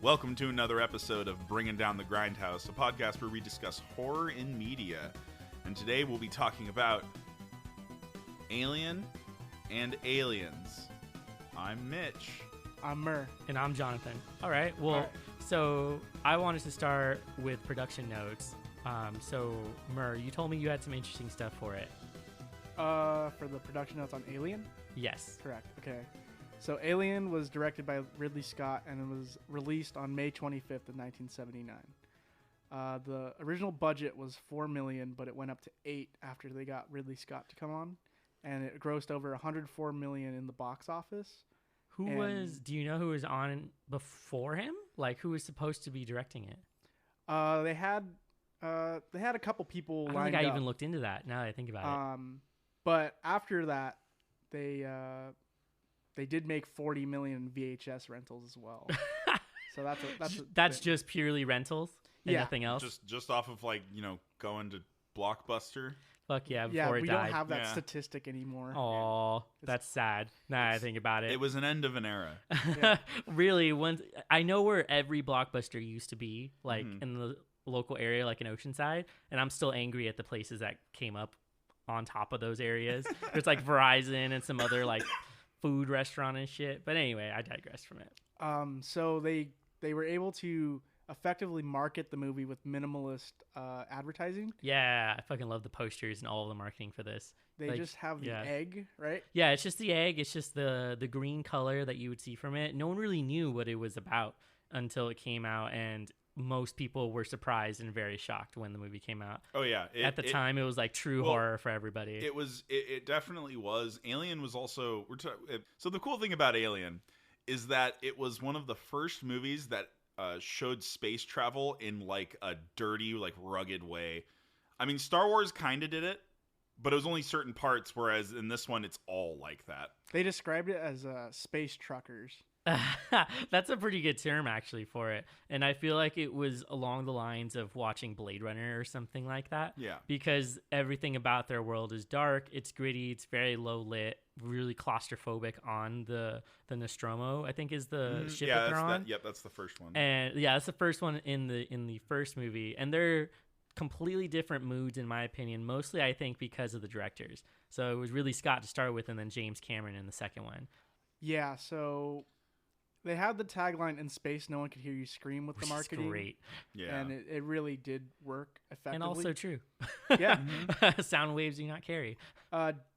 Welcome to another episode of Bringing Down the Grindhouse, a podcast where we discuss horror in media. And today we'll be talking about Alien and Aliens. I'm Mitch. I'm Mur. And I'm Jonathan. All right. So I wanted to start with production notes. So, Mur, you told me you had some interesting stuff for it. For the production notes on Alien? Yes. Correct. Okay. So Alien was directed by Ridley Scott and it was released on May 25th of 1979. The original budget was $4 million, but it went up to $8 million after they got Ridley Scott to come on, and it grossed over $104 million in the box office. Do you know who was on before him? Like, who was supposed to be directing it? They had a couple people I don't lined think I up. even looked into that now that I think about it. But after that, they did make 40 million VHS rentals as well. So that's just purely rentals and nothing else? Just off of going to Blockbuster. Fuck yeah, yeah. before it We died. don't have that statistic anymore. Oh, that's sad. Now I think about it. It was an end of an era. Yeah. Really, I know where every Blockbuster used to be, like in the local area, like in Oceanside, and I'm still angry at the places that came up on top of those areas. There's like Verizon and some other like food restaurant and shit. But anyway, I digress from it. So they were able to effectively market the movie with minimalist advertising. Yeah, I fucking love the posters and all of the marketing for this. They just have the egg, right? Yeah, it's just the egg. It's just the green color that you would see from it. No one really knew what it was about until it came out, and most people were surprised and very shocked when the movie came out. Oh yeah, at the time it was like true horror for everybody. It definitely was. Alien was also so the cool thing about Alien is that it was one of the first movies that showed space travel in like a dirty, like rugged way. I mean, Star Wars kind of did it, but it was only certain parts, whereas in this one it's all like that. They described it as space truckers. That's a pretty good term actually for it, and I feel like it was along the lines of watching Blade Runner or something like that. Yeah, because everything about their world is dark, it's gritty, it's very low lit, really claustrophobic on the Nostromo, I think is the ship that they're on. That's the first one. And yeah, that's the first one in the first movie, and they're completely different moods in my opinion, mostly I think because of the directors. So it was really Scott to start with, and then James Cameron in the second one. Yeah, so they had the tagline, "In space, no one could hear you scream," with the marketing. Great. Yeah. And it really did work effectively. And also true. Yeah. Sound waves do not carry.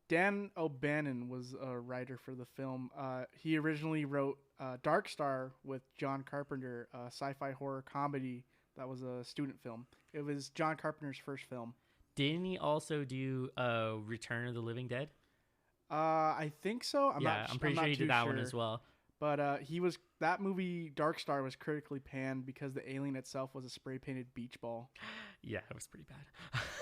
Dan O'Bannon was a writer for the film. He originally wrote Dark Star with John Carpenter, a sci-fi horror comedy that was a student film. It was John Carpenter's first film. Didn't he also do Return of the Living Dead? I think so. I'm pretty sure he did that one as well. But that movie, Dark Star, was critically panned because the alien itself was a spray-painted beach ball. Yeah, it was pretty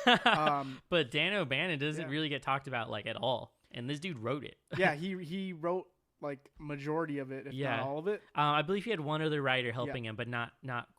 bad. But Dan O'Bannon doesn't really get talked about like at all, and this dude wrote it. Yeah, he wrote like majority of it, if not all of it. I believe he had one other writer helping him, but not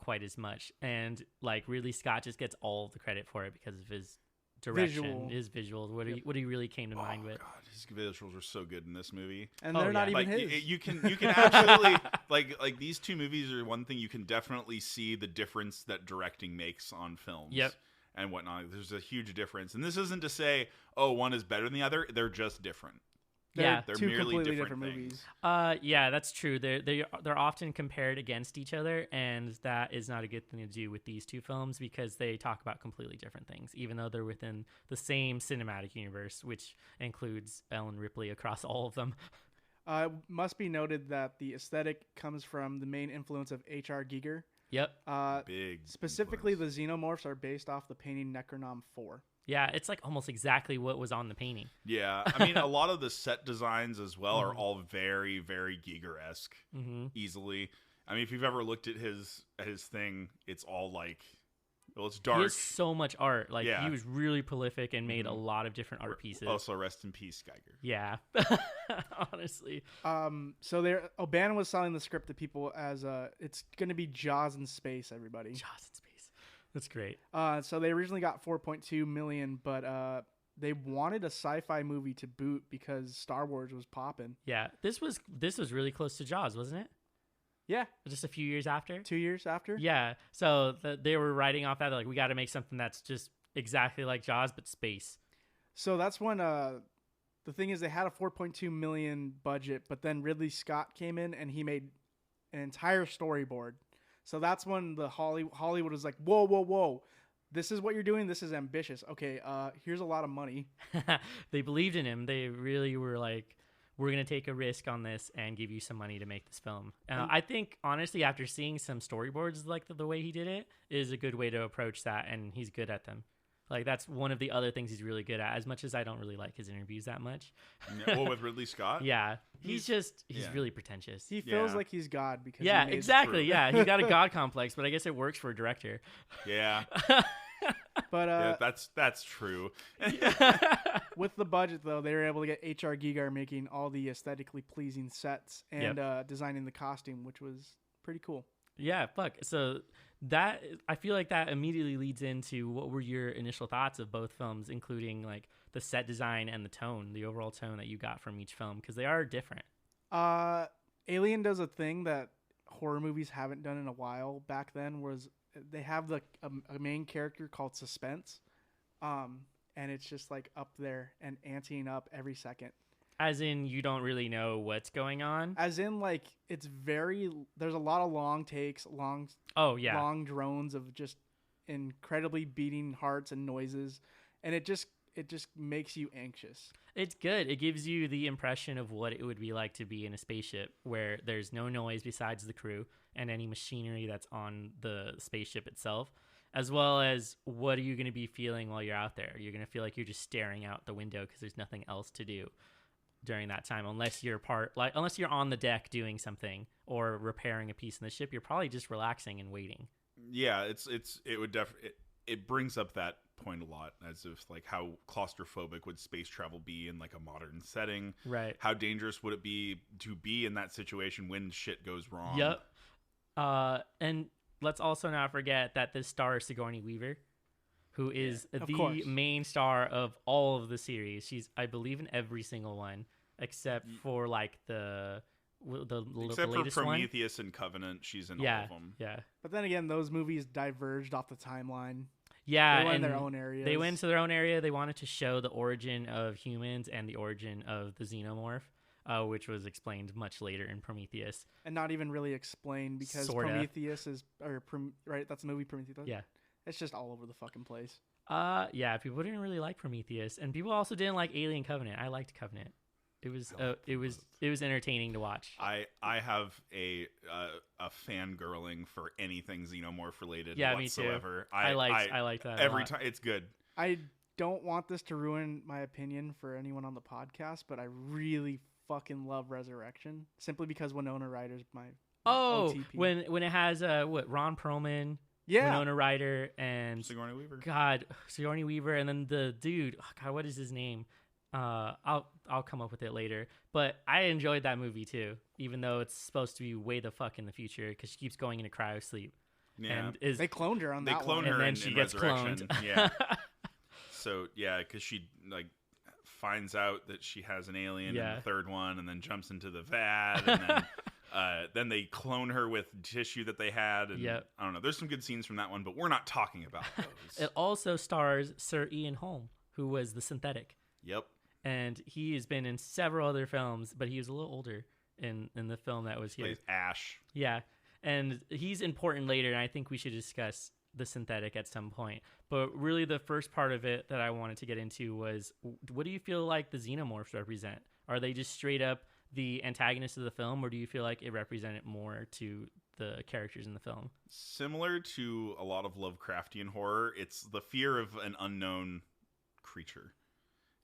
quite as much. And like really, Scott just gets all of the credit for it because of his direction, his visuals, what he really came to mind with. God, his visuals were so good in this movie, and they're not even like, his. You can absolutely like these two movies are one thing you can definitely see the difference that directing makes on films. Yep. And whatnot. There's a huge difference, and this isn't to say one is better than the other. They're just different. They're they're two merely completely different movies. Yeah, that's true. They're often compared against each other, and that is not a good thing to do with these two films because they talk about completely different things, even though they're within the same cinematic universe, which includes Ellen Ripley across all of them. Must be noted that the aesthetic comes from the main influence of H.R. Giger. Yep. Big. Specifically, influence. the xenomorphs are based off the painting Necronom 4. Yeah, it's like almost exactly what was on the painting. Yeah, I mean, a lot of the set designs as well are all very, very Giger-esque, easily. I mean, if you've ever looked at his thing, it's all like, well, it's dark. He has so much art. Like, he was really prolific and made a lot of different art pieces. Also, rest in peace, Geiger. Yeah, honestly. So O'Bannon was selling the script to people as it's going to be Jaws in space, everybody. Jaws in space. That's great. So they originally got $4.2 million, but they wanted a sci-fi movie to boot because Star Wars was popping. Yeah, this was really close to Jaws, wasn't it? Yeah, just a few years after. 2 years after. Yeah, so they were writing off that, like, we got to make something that's just exactly like Jaws but space. So that's when the thing is they had a 4.2 million budget, but then Ridley Scott came in and he made an entire storyboard. So that's when the Hollywood was like, whoa, this is what you're doing. This is ambitious. Okay, here's a lot of money. They believed in him. They really were like, we're going to take a risk on this and give you some money to make this film. I think, honestly, after seeing some storyboards, like the way he did it is a good way to approach that, and he's good at them. Like, that's one of the other things he's really good at, as much as I don't really like his interviews that much. Well, with Ridley Scott? Yeah. He's really pretentious. He feels like he's God because yeah, he made exactly. Yeah, he's got a God complex, but I guess it works for a director. Yeah. But yeah, that's true. with the budget, though, they were able to get H.R. Giger making all the aesthetically pleasing sets and designing the costume, which was pretty cool. Yeah, fuck. So that, I feel like that immediately leads into what were your initial thoughts of both films, including like the set design and the tone, the overall tone that you got from each film, because they are different. Alien does a thing that horror movies haven't done in a while. Back then was they have a main character called Suspense, and it's just like up there and anteing up every second. As in, you don't really know what's going on? As in, like, there's a lot of long takes, long drones of just incredibly beating hearts and noises, and it just makes you anxious. It's good. It gives you the impression of what it would be like to be in a spaceship where there's no noise besides the crew and any machinery that's on the spaceship itself, as well as what are you going to be feeling while you're out there? You're going to feel like you're just staring out the window because there's nothing else to do during that time, unless you're on the deck doing something or repairing a piece in the ship. You're probably just relaxing and waiting. Yeah, it brings up that point a lot, as if like how claustrophobic would space travel be in like a modern setting, right? How dangerous would it be to be in that situation when shit goes wrong? Yep. And let's also not forget that this star is Sigourney Weaver, who is the main star of all of the series. She's, I believe, in every single one except for like the except latest for Prometheus and Covenant. She's in all of them. Yeah. But then again, those movies diverged off the timeline. Yeah, they went in their own areas. They went into their own area. They wanted to show the origin of humans and the origin of the xenomorph, which was explained much later in Prometheus. And not even really explained because Prometheus is right. That's the movie Prometheus. Yeah. It's just all over the fucking place. Yeah, people didn't really like Prometheus, and people also didn't like Alien Covenant. I liked Covenant. It was entertaining to watch. I have a fangirling for anything xenomorph related. Yeah, whatsoever. Me too. I like that every time. It's good. I don't want this to ruin my opinion for anyone on the podcast, but I really fucking love Resurrection simply because Winona Ryder's my OTP. when it has Ron Perlman. Yeah, Winona Ryder and Sigourney Weaver. God, Sigourney Weaver, and then the dude. Oh God, what is his name? I'll come up with it later. But I enjoyed that movie too, even though it's supposed to be way the fuck in the future because she keeps going into cryo sleep. Yeah, and they cloned her on that one. They clone her, and then she gets cloned. Yeah. So yeah, because she like finds out that she has an alien in the third one, and then jumps into the vat, and then they clone her with tissue that they had. And I don't know. There's some good scenes from that one, but we're not talking about those. It also stars Sir Ian Holm, who was the synthetic. Yep. And he has been in several other films, but he was a little older in the film that was here. Plays Ash. Yeah. And he's important later, and I think we should discuss the synthetic at some point. But really the first part of it that I wanted to get into was, what do you feel like the xenomorphs represent? Are they just straight up the antagonists of the film, or do you feel like it represented more to the characters in the film? Similar to a lot of Lovecraftian horror, it's the fear of an unknown creature.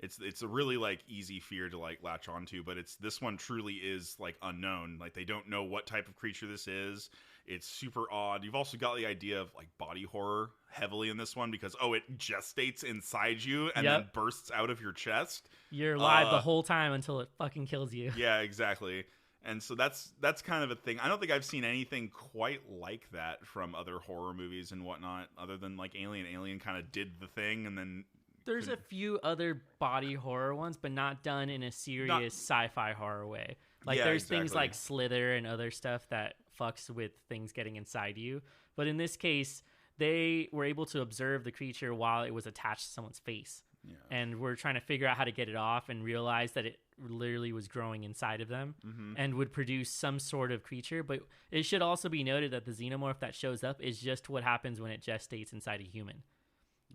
It's a really like easy fear to like latch onto, but this one truly is like unknown. Like they don't know what type of creature this is. It's super odd. You've also got the idea of like body horror heavily in this one because it gestates inside you and then bursts out of your chest. You're alive the whole time until it fucking kills you. Yeah, exactly. And so that's kind of a thing. I don't think I've seen anything quite like that from other horror movies and whatnot, other than like Alien. Alien kind of did the thing, and then there's a few other body horror ones, but not done in a serious sci-fi horror way. Like there's things like Slither and other stuff that fucks with things getting inside you. But in this case, they were able to observe the creature while it was attached to someone's face. Yeah. And we're trying to figure out how to get it off and realize that it literally was growing inside of them and would produce some sort of creature. But it should also be noted that the xenomorph that shows up is just what happens when it gestates inside a human.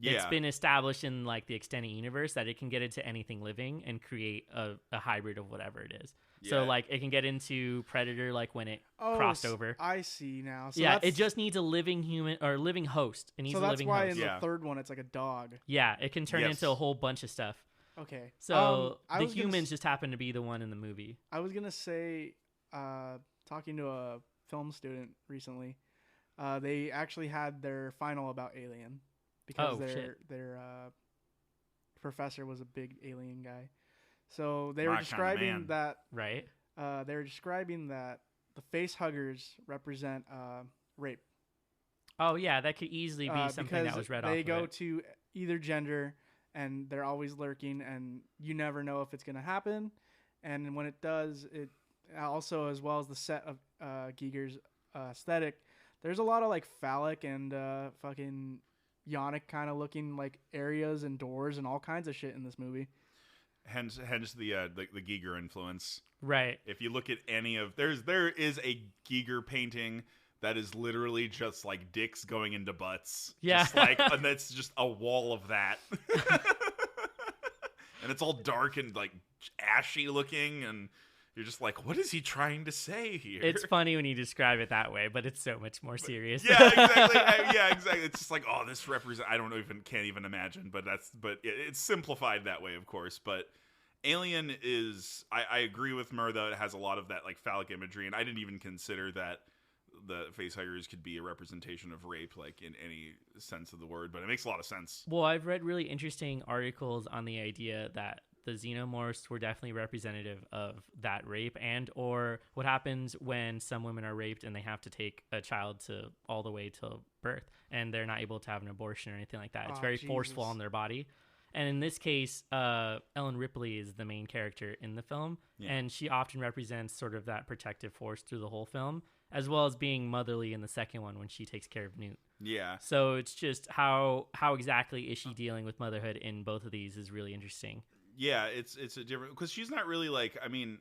Yeah. It's been established in like the extended universe that it can get into anything living and create a hybrid of whatever it is. So Yeah. like it can get into Predator like when it crossed over. I see now. So Yeah, that's, it just needs a living human or living host. It needs so a that's living why host. in Yeah. the third one it's like a dog. Yeah, it can turn Yes. into a whole bunch of stuff. Okay. So I the was gonna humans s- just happen to be the one in the movie. I was gonna say, talking to a film student recently, they actually had their final about Alien because Oh, shit. their professor was a big Alien guy. So they were My kinda describing man. that Right? they were describing that the face huggers represent rape. Oh yeah, that could easily be something because that was read off. they of go it. to either gender and they're always lurking and you never know if it's going to happen, and when it does, it also, as well as the set of Giger's aesthetic, there's a lot of like phallic and fucking yonic kind of looking like areas and doors and all kinds of shit in this movie. Hence the Giger influence. Right. If you look at any of there is a Giger painting that is literally just like dicks going into butts. Yeah. Just like, and that's just a wall of that. And it's all dark and like ashy looking, and you're just like, what is he trying to say here? It's funny when you describe it that way, but it's so much more serious. Yeah, exactly. Yeah, exactly. It's just like, oh, this represent. I don't even can't even imagine. But it's simplified that way, of course. But Alien is. I agree with Mur though. It has a lot of that like phallic imagery, and I didn't even consider that the facehuggers could be a representation of rape, like in any sense of the word. But it makes a lot of sense. Well, I've read really interesting articles on the idea that the xenomorphs were definitely representative of that rape, and or what happens when some women are raped and they have to take a child to all the way to birth and they're not able to have an abortion or anything like that. It's Oh, very forceful Jesus. on their body. And in this case, Ellen Ripley is the main character in the film, Yeah. and she often represents sort of that protective force through the whole film, as well as being motherly in the second one when she takes care of Newt. Yeah. So it's just how exactly is she dealing with motherhood in both of these is really interesting. Yeah, it's a different, because she's not really like, I mean,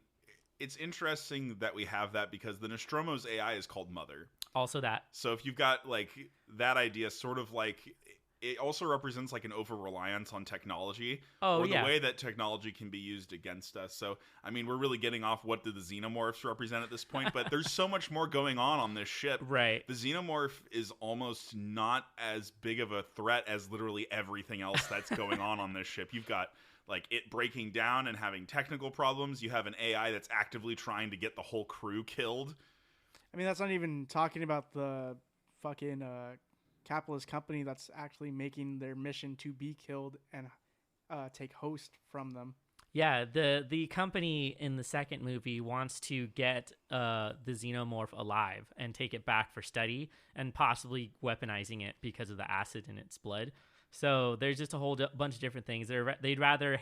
it's interesting that we have that because the Nostromo's AI is called Mother. Also that. So if you've got like that idea, sort of like it also represents like an over reliance on technology, Oh, or yeah. the way that technology can be used against us. So I mean, we're really getting off what do the xenomorphs represent at this point, but there's so much more going on this ship. Right. The xenomorph is almost not as big of a threat as literally everything else that's going on this ship. You've got like it breaking down and having technical problems. You have an AI that's actively trying to get the whole crew killed. I mean, that's not even talking about the fucking capitalist company that's actually making their mission to be killed and take host from them. Yeah, the company in the second movie wants to get the xenomorph alive and take it back for study and possibly weaponizing it because of the acid in its blood. So there's just a whole bunch of different things. They'd rather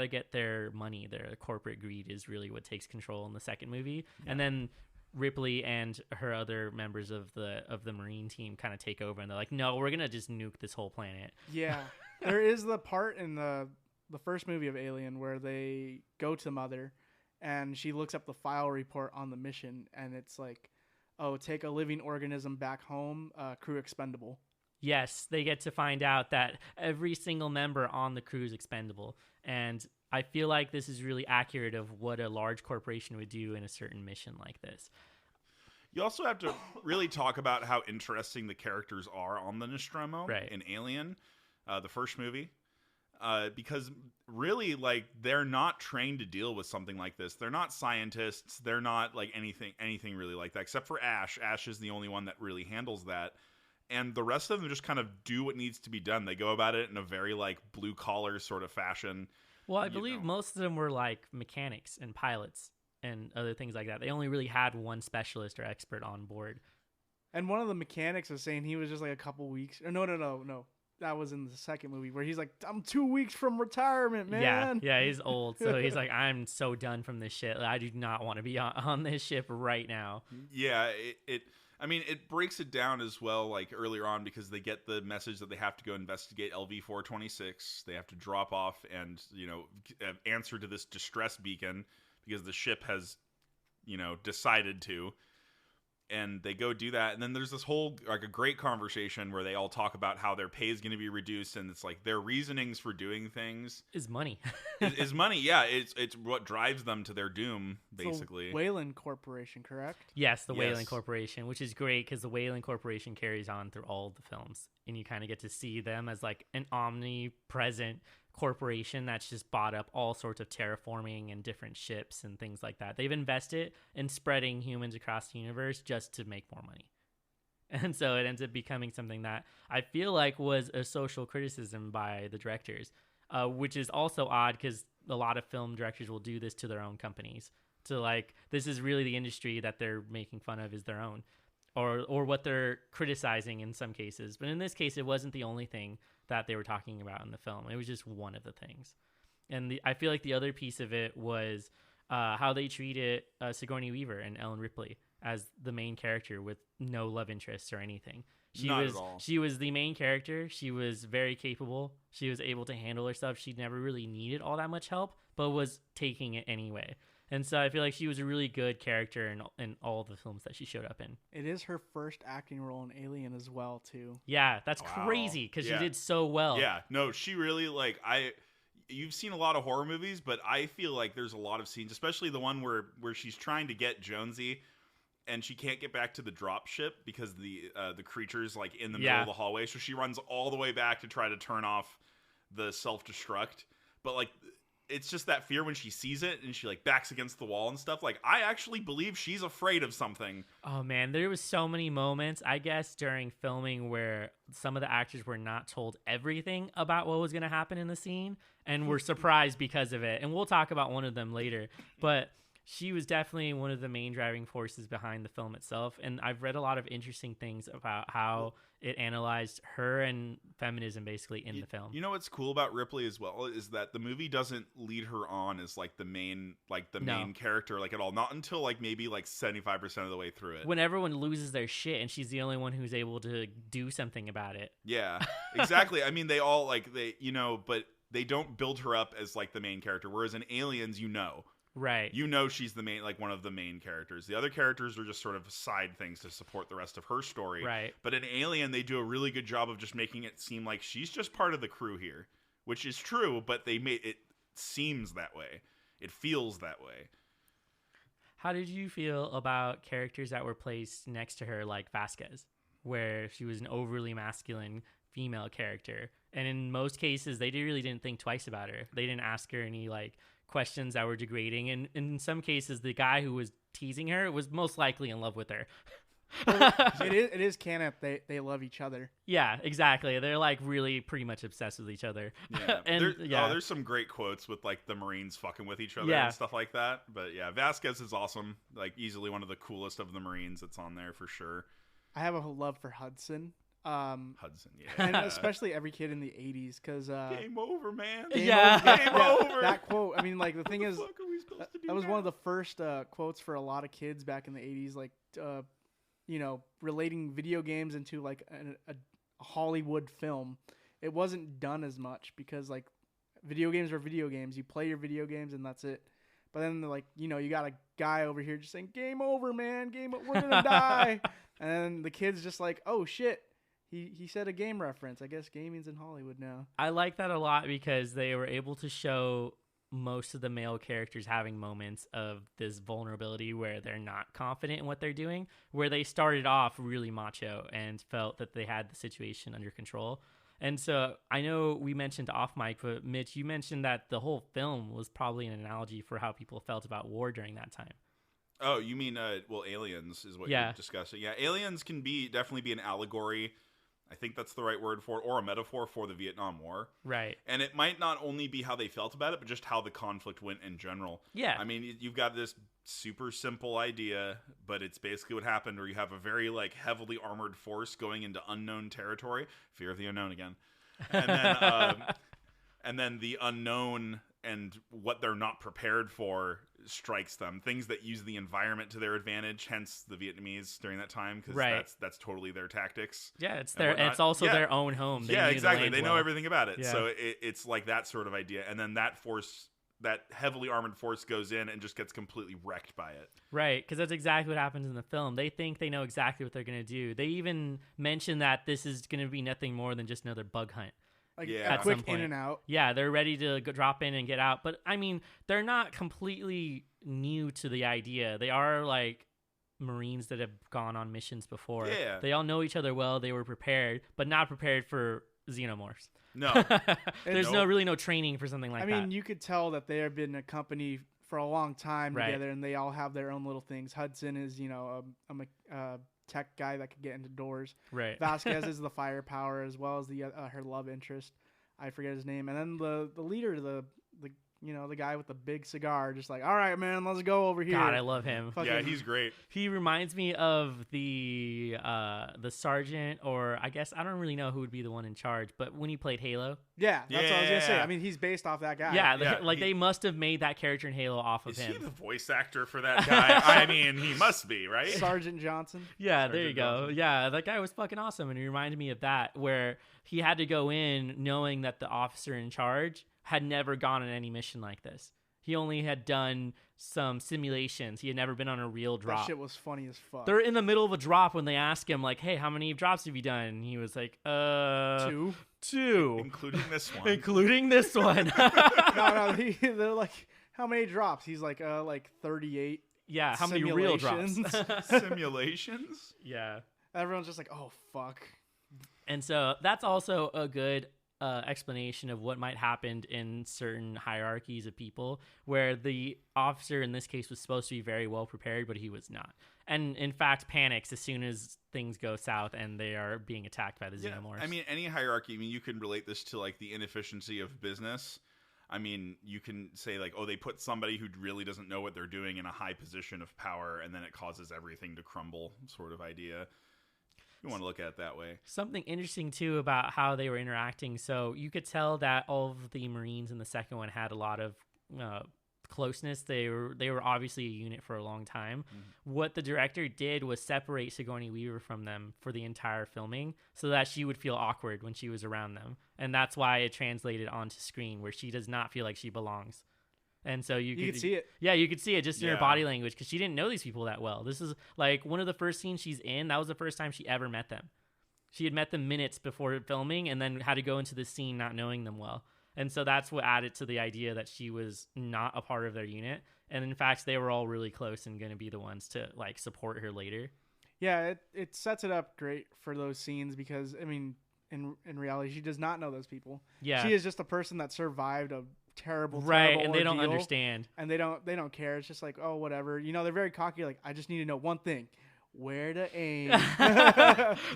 get their money. Their corporate greed is really what takes control in the second movie, and then Ripley and her other members of the Marine team kind of take over, and they're like, "No, we're gonna just nuke this whole planet." Yeah, there is the part in the first movie of Alien where they go to Mother, and she looks up the file report on the mission, and it's like, "Oh, take a living organism back home, crew expendable." Yes, they get to find out that every single member on the crew is expendable. And I feel like this is really accurate of what a large corporation would do in a certain mission like this. You also have to really talk about how interesting the characters are on the Nostromo Right. in Alien, the first movie. Because really, like, they're not trained to deal with something like this. They're not scientists. They're not like anything really like that, except for Ash. Ash is the only one that really handles that. And the rest of them just kind of do what needs to be done. They go about it in a very like blue collar sort of fashion. Well, I You believe know. most of them were like mechanics and pilots and other things like that. They only really had one specialist or expert on board. And one of the mechanics was saying he was just like a couple weeks. Or no. that was in the second movie where he's like, I'm 2 weeks from retirement, man. Yeah, he's old, so he's like, I'm so done from this shit. I do not want to be on this ship right now. Yeah, it breaks it down as well, like earlier on, because they get the message that they have to go investigate LV-426. They have to drop off and, answer to this distress beacon because the ship has, decided to. And they go do that, and then there's this whole, like, a great conversation where they all talk about how their pay is going to be reduced, and it's like their reasonings for doing things Is money. is money. Yeah, it's what drives them to their doom, basically. The Wayland Corporation, correct? Yes, the Yes. Wayland Corporation, which is great because the Wayland Corporation carries on through all of the films, and you kind of get to see them as like an omnipresent corporation that's just bought up all sorts of terraforming and different ships and things like that. They've invested in spreading humans across the universe just to make more money. And so it ends up becoming something that I feel like was a social criticism by the directors, which is also odd because a lot of film directors will do this to their own companies. So like, this is really the industry that they're making fun of is their own, or what they're criticizing in some cases. But in this case, it wasn't the only thing that they were talking about in the film. It was just one of the things. And I feel like the other piece of it was how they treated Sigourney Weaver and Ellen Ripley as the main character with no love interests or anything. Not at all. She was the main character. She was very capable. She was able to handle herself. She never really needed all that much help, but was taking it anyway. And so I feel like she was a really good character in all the films that she showed up in. It is her first acting role in Alien as well, too. Yeah, that's Wow. crazy because Yeah. she did so well. Yeah, no, she really, like, you've seen a lot of horror movies, but I feel like there's a lot of scenes, especially the one where she's trying to get Jonesy and she can't get back to the drop ship because the creature's like in the middle of the hallway, so she runs all the way back to try to turn off the self-destruct. But like, it's just that fear when she sees it and she like backs against the wall and stuff. Like, I actually believe she's afraid of something. Oh man, there was so many moments, I guess, during filming where some of the actors were not told everything about what was going to happen in the scene and were surprised because of it. And we'll talk about one of them later. But she was definitely one of the main driving forces behind the film itself. And I've read a lot of interesting things about how it analyzed her and feminism basically in the film. You know what's cool about Ripley as well is that the movie doesn't lead her on as like the main main character like at all. Not until like maybe like 75% of the way through it. When everyone loses their shit and she's the only one who's able to do something about it. Yeah, exactly. I mean, they all like but they don't build her up as like the main character. Whereas in Aliens, Right. She's the main, like one of the main characters. The other characters are just sort of side things to support the rest of her story. Right. But in Alien, they do a really good job of just making it seem like she's just part of the crew here, which is true, but they made it seems that way. It feels that way. How did you feel about characters that were placed next to her, like Vasquez, where she was an overly masculine female character? And in most cases, they really didn't think twice about her. They didn't ask her any like questions that were degrading, and in some cases the guy who was teasing her was most likely in love with her. It is canon that they love each other. Yeah, exactly. They're like really pretty much obsessed with each other. Yeah. And there's some great quotes with like the Marines fucking with each other and stuff like that. But yeah, Vasquez is awesome. Like easily one of the coolest of the Marines that's on there for sure. I have a love for Hudson. Hudson, yeah. And especially every kid in the 80s, because game over, man. Game over. That quote. I mean, like the thing is, What the fuck are we supposed to do that was now? one of the first quotes for a lot of kids back in the 80s, like relating video games into like a Hollywood film. It wasn't done as much because like video games are video games. You play your video games and that's it. But then like you got a guy over here just saying game over, man, we're gonna die, and then the kid's just like, oh shit. He said a game reference. I guess gaming's in Hollywood now. I like that a lot because they were able to show most of the male characters having moments of this vulnerability where they're not confident in what they're doing, where they started off really macho and felt that they had the situation under control. And so I know we mentioned off mic, but Mitch, you mentioned that the whole film was probably an analogy for how people felt about war during that time. Oh, you mean Aliens is what you're discussing. Yeah, Aliens can definitely be an allegory. I think that's the right word for it, or a metaphor for the Vietnam War. Right. And it might not only be how they felt about it, but just how the conflict went in general. Yeah. I mean, you've got this super simple idea, but it's basically what happened, where you have a very like heavily armored force going into unknown territory. Fear of the unknown again. and then and then the unknown and what they're not prepared for strikes them. Things that use the environment to their advantage, hence the Vietnamese during that time, because that's totally their tactics. Yeah, it's it's also their own home. They exactly. They know well. everything about it. Yeah. So it's like that sort of idea. And then that heavily armored force goes in and just gets completely wrecked by it. Right, because that's exactly what happens in the film. They think they know exactly what they're going to do. They even mention that this is going to be nothing more than just another bug hunt. Like a quick in and out. Yeah, they're ready to drop in and get out. But, I mean, they're not completely new to the idea. They are, like, Marines that have gone on missions before. Yeah. They all know each other well. They were prepared, but not prepared for xenomorphs. No. There's really no training for something like that. I mean, you could tell that they have been a company for a long time together, and they all have their own little things. Hudson is, a tech guy that could get into doors. Right. Vasquez is the firepower, as well as the her love interest. I forget his name. And then the leader, the guy with the big cigar, just like, all right, man, let's go over here. God, I love him. Yeah, he's great. He reminds me of the sergeant, or I guess I don't really know who would be the one in charge, but when he played Halo. Yeah, that's what I was gonna say. I mean, he's based off that guy. Yeah, they must have made that character in Halo off of him. Is he the voice actor for that guy? I mean, he must be, right? Sergeant Johnson. Yeah, Sergeant there you go. Johnson. Yeah, that guy was fucking awesome, and he reminded me of that, where he had to go in knowing that the officer in charge had never gone on any mission like this. He only had done some simulations. He had never been on a real drop. That shit was funny as fuck. They're in the middle of a drop when they ask him, like, hey, how many drops have you done? And he was like, 2. Including this one. Including this one. No, they're like, how many drops? He's like 38. Yeah, how many real drops? Simulations? Yeah. Everyone's just like, oh, fuck. And so that's also a good explanation of what might happen in certain hierarchies of people, where the officer in this case was supposed to be very well prepared, but he was not. And in fact, panics as soon as things go south and they are being attacked by the xenomorphs. I mean, any hierarchy, you can relate this to like the inefficiency of business. I mean, you can say like, oh, they put somebody who really doesn't know what they're doing in a high position of power, and then it causes everything to crumble, sort of idea. You want to look at it that way. Something interesting, too, about how they were interacting. So you could tell that all of the Marines in the second one had a lot of closeness. They were obviously a unit for a long time. Mm-hmm. What the director did was separate Sigourney Weaver from them for the entire filming so that she would feel awkward when she was around them. And that's why it translated onto screen, where she does not feel like she belongs. And so you could see it. Yeah, you could see it just in her body language, because she didn't know these people that well. This is like one of the first scenes she's in. That was the first time she ever met them. She had met them minutes before filming and then had to go into the scene not knowing them well. And so that's what added to the idea that she was not a part of their unit. And in fact, they were all really close and going to be the ones to like support her later. Yeah, it sets it up great for those scenes, because I mean, in reality, she does not know those people. Yeah, she is just a person that survived a terrible and they ordeal, don't understand, and they don't care. It's just like, oh, whatever. They're very cocky. Like, I just need to know one thing: where to aim.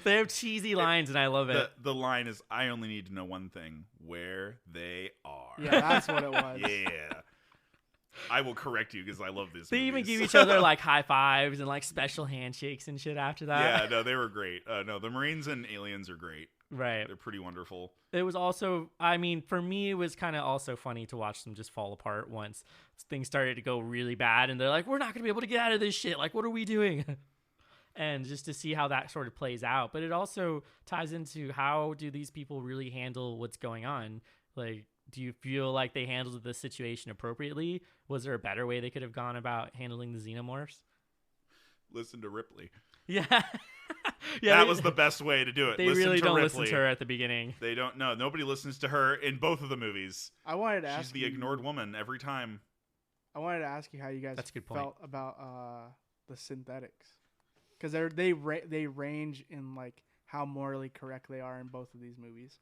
They have cheesy lines, and I love it. The line is, I only need to know one thing: where they are. Yeah, that's what it was. Yeah. I will correct you because I love this. They even give each other like high fives and like special handshakes and shit after that. Yeah, no, they were great. No, the Marines and aliens are great. Right. They're pretty wonderful. It was also, I mean, for me, it was kind of also funny to watch them just fall apart once things started to go really bad. And they're like, we're not going to be able to get out of this shit. Like, what are we doing? And just to see how that sort of plays out. But it also ties into, how do these people really handle what's going on? Like, do you feel like they handled the situation appropriately? Was there a better way they could have gone about handling the xenomorphs? Listen to Ripley. Yeah. That was the best way to do it. They really don't listen to her at the beginning. They don't. No, nobody listens to her in both of the movies. I wanted to ask. She's the ignored woman every time. I wanted to ask you how you guys felt about the synthetics, because they range in like how morally correct they are in both of these movies.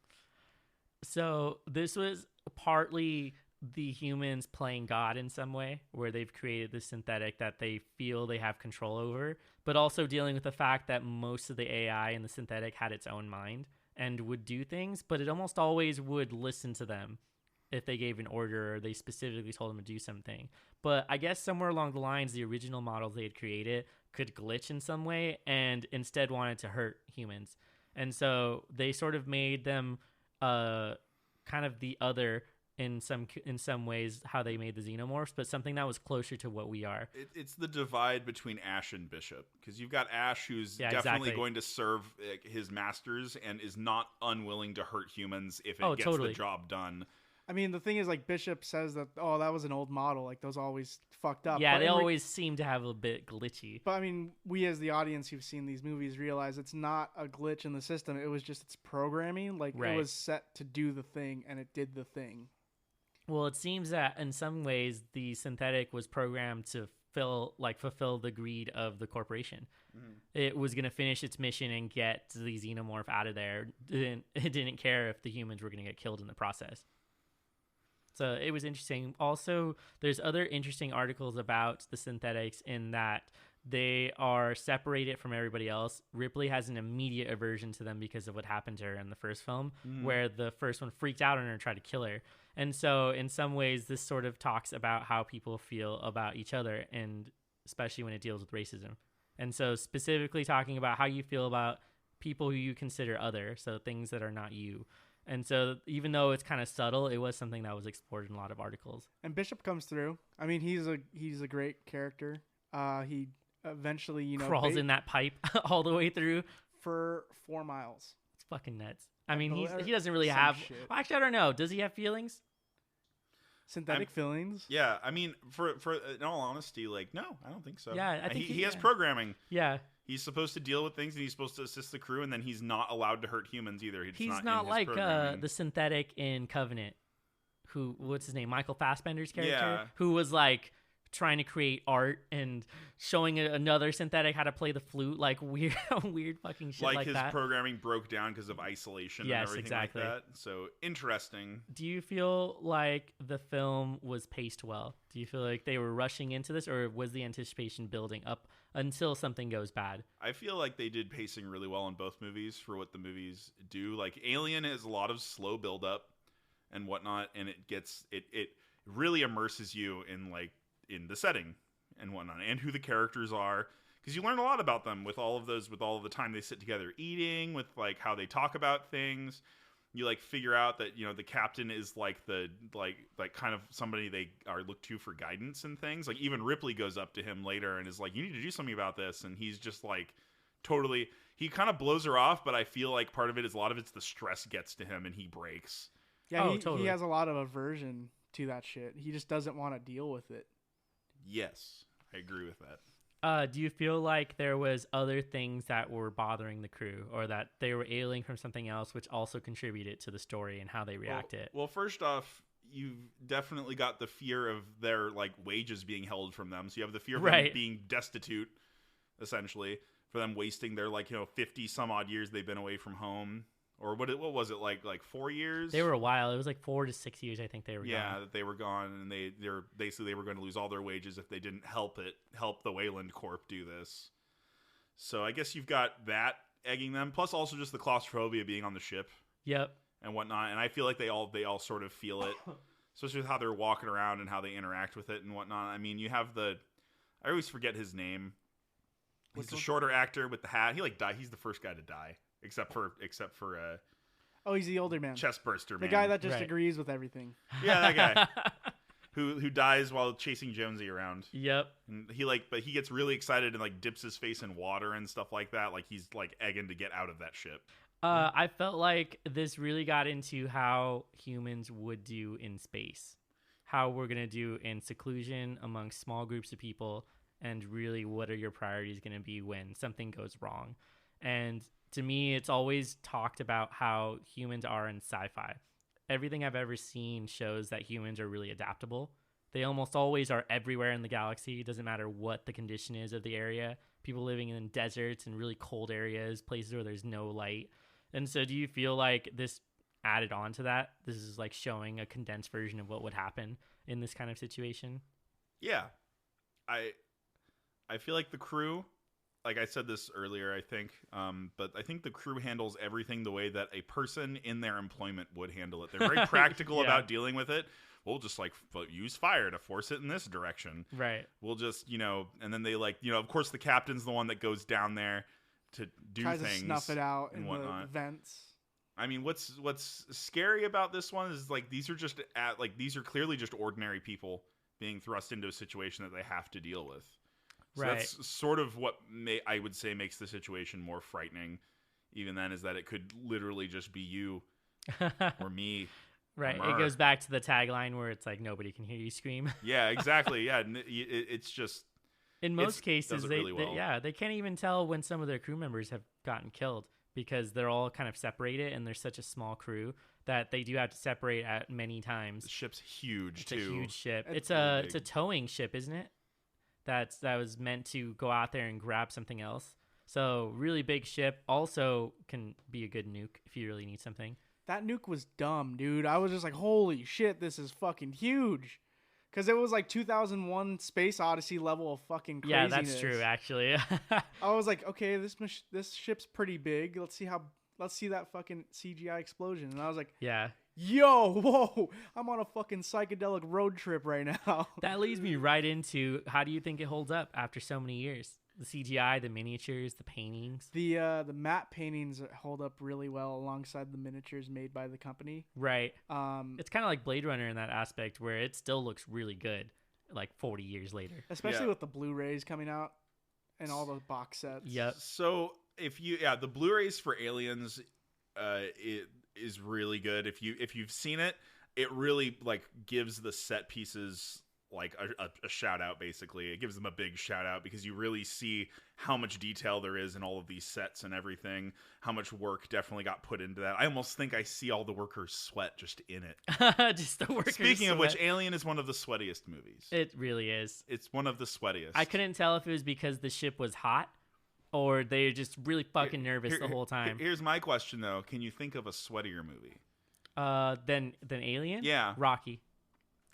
So this was partly the humans playing God in some way, where they've created this synthetic that they feel they have control over, but also dealing with the fact that most of the AI in the synthetic had its own mind and would do things, but it almost always would listen to them if they gave an order or they specifically told them to do something. But I guess somewhere along the lines, the original models they had created could glitch in some way and instead wanted to hurt humans. And so they sort of made them kind of the other in some ways how they made the xenomorphs, but something that was closer to what we are. It's the divide between Ash and Bishop, because you've got Ash who's Yeah, definitely exactly. going to serve his masters and is not unwilling to hurt humans if it Oh, gets totally. the job done. I mean, the thing is, like, Bishop says that, oh, that was an old model. Like, those always fucked up. Yeah, But they in always seem to have a bit glitchy. But I mean, we as the audience who've seen these movies realize it's not a glitch in the system. It was just its programming. Like, Right. it was set to do the thing, and it did the thing. Well, it seems that in some ways the synthetic was programmed to fulfill the greed of the corporation. It was going to finish its mission and get the xenomorph out of there. It didn't care if the humans were going to get killed in the process. So it was interesting. Also, there's other interesting articles about the synthetics in that they are separated from everybody else. Ripley has an immediate aversion to them because of what happened to her in the first film, where the first one freaked out on her and tried to kill her. And so in some ways, this sort of talks about how people feel about each other, and especially when it deals with racism. And so specifically talking about how you feel about people who you consider other, so things that are not you. And so even though it's kind of subtle, it was something that was explored in a lot of articles. And Bishop comes through. I mean, he's a great character. He eventually, Crawls in that pipe all the way through. for 4 miles. It's fucking nuts. I mean, Well, he doesn't really some have... shit. Well, actually, I don't know. Does he have feelings? Synthetic feelings. Yeah, I mean, for in all honesty, like, no, I don't think so. Yeah, I think he has yeah. programming. Yeah. He's supposed to deal with things, and he's supposed to assist the crew, and then he's not allowed to hurt humans either. It's He's not not in his like programming. the synthetic in Covenant, what's his name? Michael Fassbender's character, Yeah. who was like trying to create art and showing another synthetic how to play the flute, like weird fucking shit like his that. programming broke down because of isolation and Yes, everything exactly. like that. So interesting. Do you feel like the film was paced well? Do you feel like they were rushing into this, or was the anticipation building up until something goes bad? I feel like they did pacing really well in both movies for what the movies do. Like Alien has a lot of slow build up and whatnot, and it really immerses you in the setting and whatnot, and who the characters are, because you learn a lot about them with all of the time they sit together eating, with like how they talk about things. You like figure out that the captain is like the kind of somebody they are looked to for guidance and things. Like even Ripley goes up to him later and is like, "You need to do something about this," and he's just like totally. He kind of blows her off, but I feel like part of it is a lot of it's the stress gets to him and he breaks. Yeah, Oh, he totally. has a lot of aversion to that shit. He just doesn't want to deal with it. Yes, I agree with that. Do you feel like there was other things that were bothering the crew, or that they were alien from something else, which also contributed to the story and how they reacted? Well, first off, you've definitely got the fear of their like wages being held from them. So you have the fear of them Right. being destitute, essentially, for them wasting their 50 some odd years they've been away from home. Or what was it like 4 years? They were a while. It was like 4 to 6 years, I think they were gone. that they were gone, and they're basically they were going to lose all their wages if they didn't help the Wayland Corp do this. So I guess you've got that egging them, plus also just the claustrophobia being on the ship Yep. and whatnot. And I feel like they all sort of feel it, especially with how they're walking around and how they interact with it and whatnot. I mean, you have I always forget his name. He's the shorter actor with the hat. He died. He's the first guy to die, except for Oh, he's the older man. Chest Burster The man. guy that just Right. agrees with everything. Yeah, that guy. who dies while chasing Jonesy around. Yep. And but he gets really excited and dips his face in water and stuff like that. Like he's egging to get out of that ship. I felt like this really got into how humans would do in space, how we're going to do in seclusion amongst small groups of people, and really what are your priorities going to be when something goes wrong. And to me, it's always talked about how humans are in sci-fi. Everything I've ever seen shows that humans are really adaptable. They almost always are everywhere in the galaxy. It doesn't matter what the condition is of the area. People living in deserts and really cold areas, places where there's no light. And so do you feel like this added on to that? This is showing a condensed version of what would happen in this kind of situation? Yeah. I feel like the crew, like I said this earlier, I think, but I think the crew handles everything the way that a person in their employment would handle it. They're very practical Yeah. about dealing with it. We'll just use fire to force it in this direction. Right. We'll just, and then they of course the captain's the one that goes down there to do Tries things. to snuff it out and in the whatnot. vents. I mean, what's scary about this one is like these are clearly just ordinary people being thrust into a situation that they have to deal with. So Right. that's sort of what I would say makes the situation more frightening. Even then, is that it could literally just be you or me. Right. Murr. It goes back to the tagline where it's like nobody can hear you scream. Yeah, exactly. Yeah, it's just In most cases, does it really well. they can't even tell when some of their crew members have gotten killed because they're all kind of separated and there's such a small crew that they do have to separate at many times. the ship's huge It's too. a huge ship. It's It's really a towing ship, isn't it? That was meant to go out there and grab something else. So really big ship. Also can be a good nuke if you really need something. That nuke was dumb, dude. I was just like, holy shit, this is fucking huge. Because it was like 2001 Space Odyssey level of fucking craziness. Yeah, that's true. Actually, I was like, okay, this ship's pretty big. Let's see that fucking CGI explosion. And I was like, yeah. yo, whoa, I'm on a fucking psychedelic road trip right now. That leads me right into how do you think it holds up after so many years? The CGI, the miniatures, the paintings. The matte paintings hold up really well alongside the miniatures made by the company. Right. Um, It's kind of like Blade Runner in that aspect where it still looks really good, like 40 years later. especially Yeah. with the Blu-rays coming out and all the box sets. Yep. So the Blu-rays for Aliens, it is really good. If you've seen it, it really like gives the set pieces like a shout out. Basically, it gives them a big shout out because you really see how much detail there is in all of these sets and everything. How much work definitely got put into that. I almost think I see all the workers sweat just in it. Just the workers. Speaking of which, sweat. Alien is one of the sweatiest movies. It really is. It's one of the sweatiest. I couldn't tell if it was because the ship was hot or they're just really fucking nervous the whole time. Here's my question though: can you think of a sweatier movie? Than Alien? Yeah. Rocky.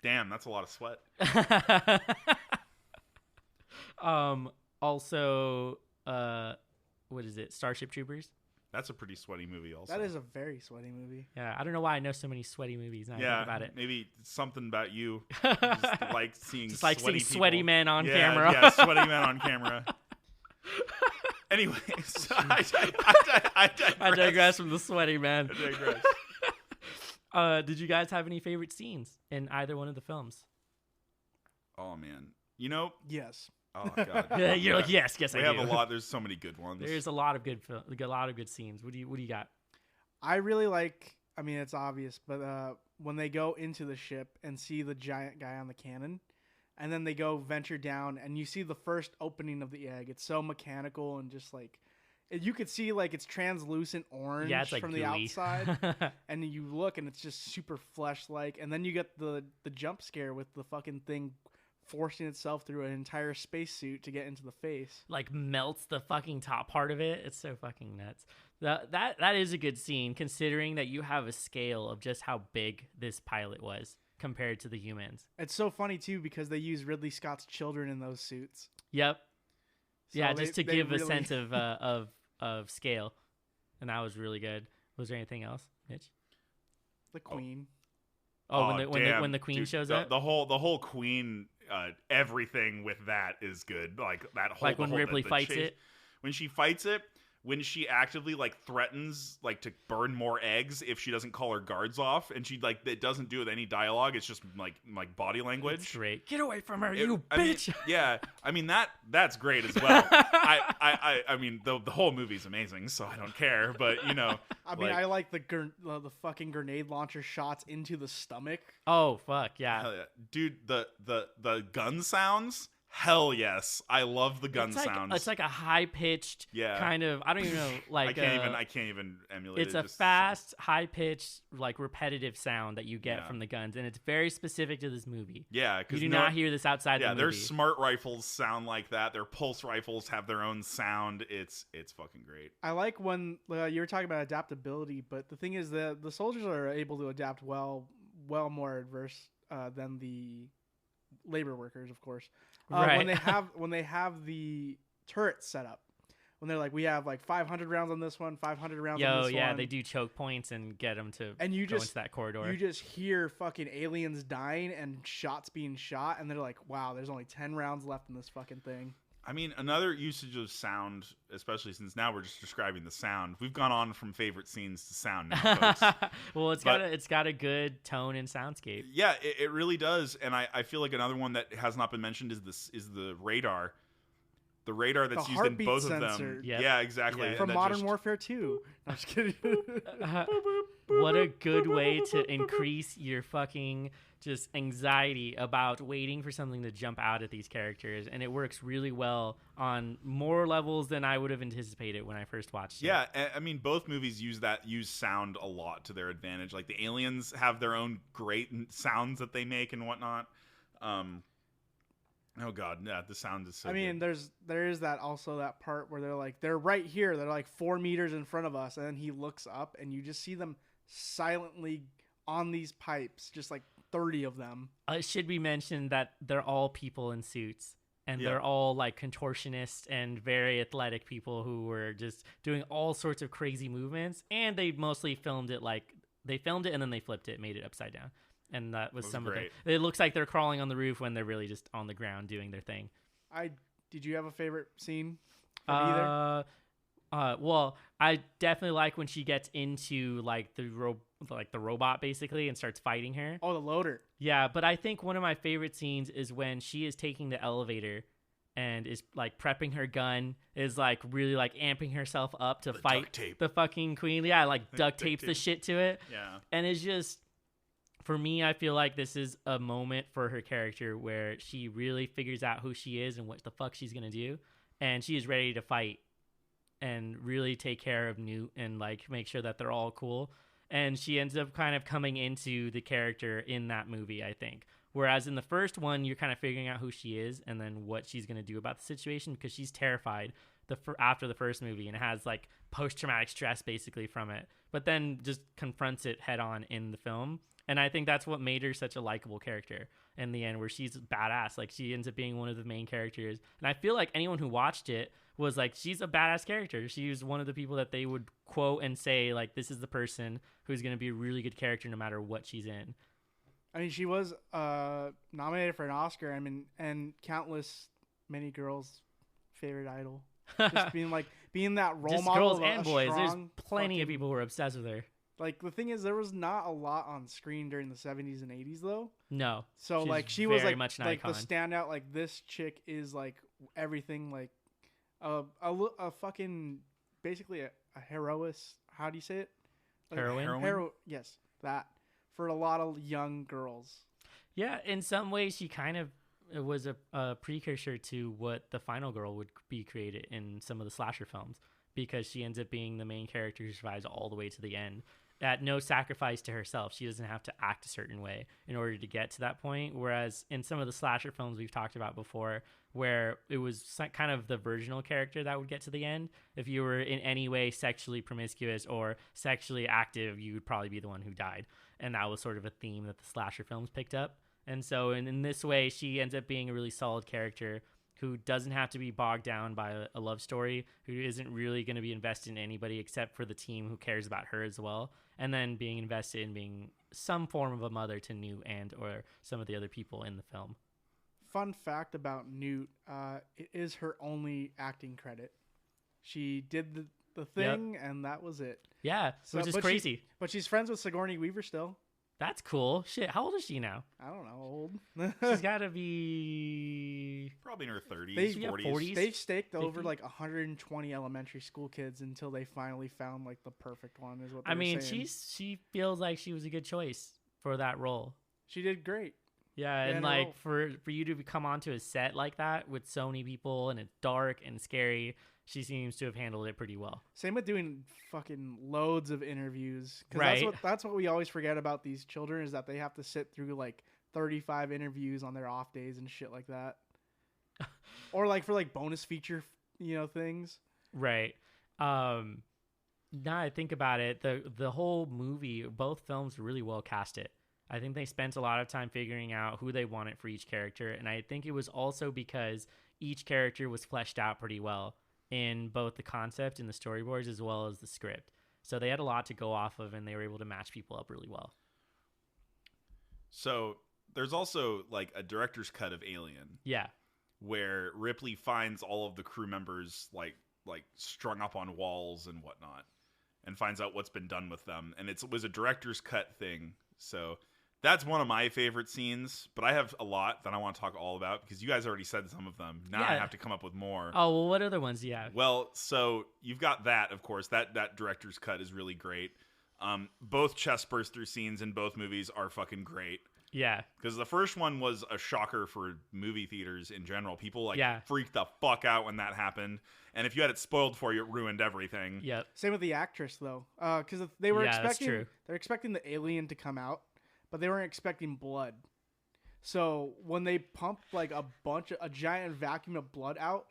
Damn, that's a lot of sweat. Also, what is it? Starship Troopers? That's a pretty sweaty movie also. That is a very sweaty movie. Yeah, I don't know why I know so many sweaty movies now I yeah, think about it. maybe something about you. Just like seeing Just like sweaty seeing sweaty people. men on Yeah, camera. Yeah, sweaty men on camera. Anyway, so I digress. I digress from the sweaty man. I digress. Did you guys have any favorite scenes in either one of the films? Oh man, you know, Yes. oh god. Yeah, you're like, yes, We I have do. a lot. There's so many good ones. There's a lot of good a lot of good scenes. What do you got? I really like, I mean, it's obvious, but when they go into the ship and see the giant guy on the cannon, and then they go venture down, and you see the first opening of the egg. It's so mechanical and just like, you could see like it's translucent orange Yeah, it's like from gooey. the outside, and you look and it's just super flesh-like, and then you get the jump scare with the fucking thing forcing itself through an entire spacesuit to get into the face. Like melts the fucking top part of it. It's so fucking nuts. That is a good scene considering that you have a scale of just how big this pilot was compared to the humans. It's so funny too because they use Ridley Scott's children in those suits. Yep. So Yeah, they- just to they give a really- sense of scale. And that was really good. Was there anything else, Mitch? The Queen. Oh, damn, when the queen dude, shows the, up? the whole Queen, everything with that is good. Like that whole Like when the whole- Ripley the fights chase- it? When she fights it, when she actively like threatens like to burn more eggs if she doesn't call her guards off, and she like it doesn't do it with any dialogue. It's just like body language. It's great. Get away from her, It- you I mean, bitch. yeah, I mean that's great as well. I mean the whole movie's amazing, so I don't care. But you know, I mean, like, I like the fucking grenade launcher shots into the stomach. Oh fuck yeah. hell yeah. Dude, the gun sounds. Hell yes, I love the gun It's like, sounds. It's like a high pitched Yeah. kind of I don't even know like I can't even emulate it's it. a just- fast, high pitched, like repetitive sound that you get Yeah. from the guns, and it's very specific to this movie. Yeah, You because do not hear this outside Yeah, the their movie. smart rifles sound like that. Their pulse rifles have their own sound. It's fucking great. I like when you were talking about adaptability, but the thing is that the soldiers are able to adapt well more adverse than the labor workers, of course. Right. When they have the turrets set up, when they're like, we have like 500 rounds on this one, 500 rounds on this yeah, one. they do choke points and get them to And you go just into that corridor. You just hear fucking aliens dying and shots being shot, and they're like, wow, there's only 10 rounds left in this fucking thing. I mean, another usage of sound, especially since now we're just describing the sound. We've gone on from favorite scenes to sound now, folks. Well, it's got a good tone and soundscape. Yeah, it really does. And I feel like another one that has not been mentioned is the radar. The radar that's used in both of them. Yep. Yeah, exactly. Yeah. From Modern Warfare 2. No, I'm just kidding. What a good way to increase your fucking just anxiety about waiting for something to jump out at these characters, and it works really well on more levels than I would have anticipated when I first watched it. Yeah, I mean, both movies use sound a lot to their advantage. Like the aliens have their own great sounds that they make and whatnot. Oh god, yeah, the sound is so. I mean, good. there is that also that part where they're right here. They're like 4 meters in front of us, and then he looks up, and you just see them silently on these pipes, just like 30 of them. It should be mentioned that they're all people in suits, and they're all like contortionists and very athletic people who were just doing all sorts of crazy movements. And they mostly filmed it and then they flipped it, made it upside down. And that was some great. of it. It looks like they're crawling on the roof when they're really just on the ground doing their thing. Did you have a favorite scene from either? Well, I definitely like when she gets into like the robot basically and starts fighting her. Oh, the loader. Yeah, but I think one of my favorite scenes is when she is taking the elevator and is like prepping her gun, is like really like amping herself up to fight duct tape. the fucking queen. Yeah, like duct tapes the shit to it. Yeah. And it's just, for me, I feel like this is a moment for her character where she really figures out who she is and what the fuck she's gonna do, and she is ready to fight and really take care of Newt and like make sure that they're all cool. And she ends up kind of coming into the character in that movie, I think. Whereas in the first one, you're kind of figuring out who she is and then what she's going to do about the situation, because she's terrified after the first movie and has like post-traumatic stress basically from it, but then just confronts it head on in the film. And I think that's what made her such a likable character in the end, where she's badass. Like she ends up being one of the main characters. And I feel like anyone who watched it was like, she's a badass character. She was one of the people that they would quote and say, like, this is the person who's going to be a really good character no matter what she's in. I mean, she was nominated for an Oscar. I mean, and countless many girls' favorite idol. Just being that role Just model. girls of and a boys. There's strong plenty of fucking- people who are obsessed with her. Like, the thing is, there was not a lot on screen during the 70s and 80s, though. No. So, she's like, she was, very like, much an like the icon. standout. Like, this chick is, like, everything, like, a fucking, basically a heroist. How do you say it? Like, Heroine? Yes, that. For a lot of young girls. Yeah, in some ways, she kind of was a precursor to what the final girl would be created in some of the slasher films, because she ends up being the main character who survives all the way to the end at no sacrifice to herself. She doesn't have to act a certain way in order to get to that point. Whereas in some of the slasher films we've talked about before, where it was kind of the virginal character that would get to the end, if you were in any way sexually promiscuous or sexually active, you would probably be the one who died. And that was sort of a theme that the slasher films picked up. And so in this way, she ends up being a really solid character who doesn't have to be bogged down by a love story, who isn't really going to be invested in anybody except for the team who cares about her as well, and then being invested in being some form of a mother to Newt and or some of the other people in the film. Fun fact about Newt, it is her only acting credit. She did the thing, and that was it. Yeah, which is but crazy. But she's friends with Sigourney Weaver still. That's cool. Shit, how old is she now? I don't know, old. She's got to be... Probably in her 30s, They- 40s. 40s. They've staked 50? over like 120 elementary school kids until they finally found like the perfect one. Is what they I were mean, saying. she feels like she was a good choice for that role. She did great. Yeah, in and a like role. for you to come onto a set like that with so many people and it's dark and scary, she seems to have handled it pretty well. Same with doing fucking loads of interviews. 'Cause Right. That's what we always forget about these children, is that they have to sit through like 35 interviews on their off days and shit like that. Or like for like bonus feature, things. Right. Now I think about it, the whole movie, both films really well casted. I think they spent a lot of time figuring out who they wanted for each character, and I think it was also because each character was fleshed out pretty well in both the concept and the storyboards as well as the script. So they had a lot to go off of, and they were able to match people up really well. So there's also like a director's cut of Alien. Yeah. where Ripley finds all of the crew members like strung up on walls and whatnot, and finds out what's been done with them. And it was a director's cut thing, so that's one of my favorite scenes. But I have a lot that I want to talk all about because you guys already said some of them. Now I have to come up with more. Oh, well, what other ones do you have? Well, so you've got that, of course. That director's cut is really great. Both chest burster scenes in both movies are fucking great. Yeah. Because the first one was a shocker for movie theaters in general. People freaked the fuck out when that happened. And if you had it spoiled for you, it ruined everything. Yep. Same with the actress though. Because they were that's true. they're expecting the alien to come out, but they weren't expecting blood. So when they pumped like a giant vacuum of blood out,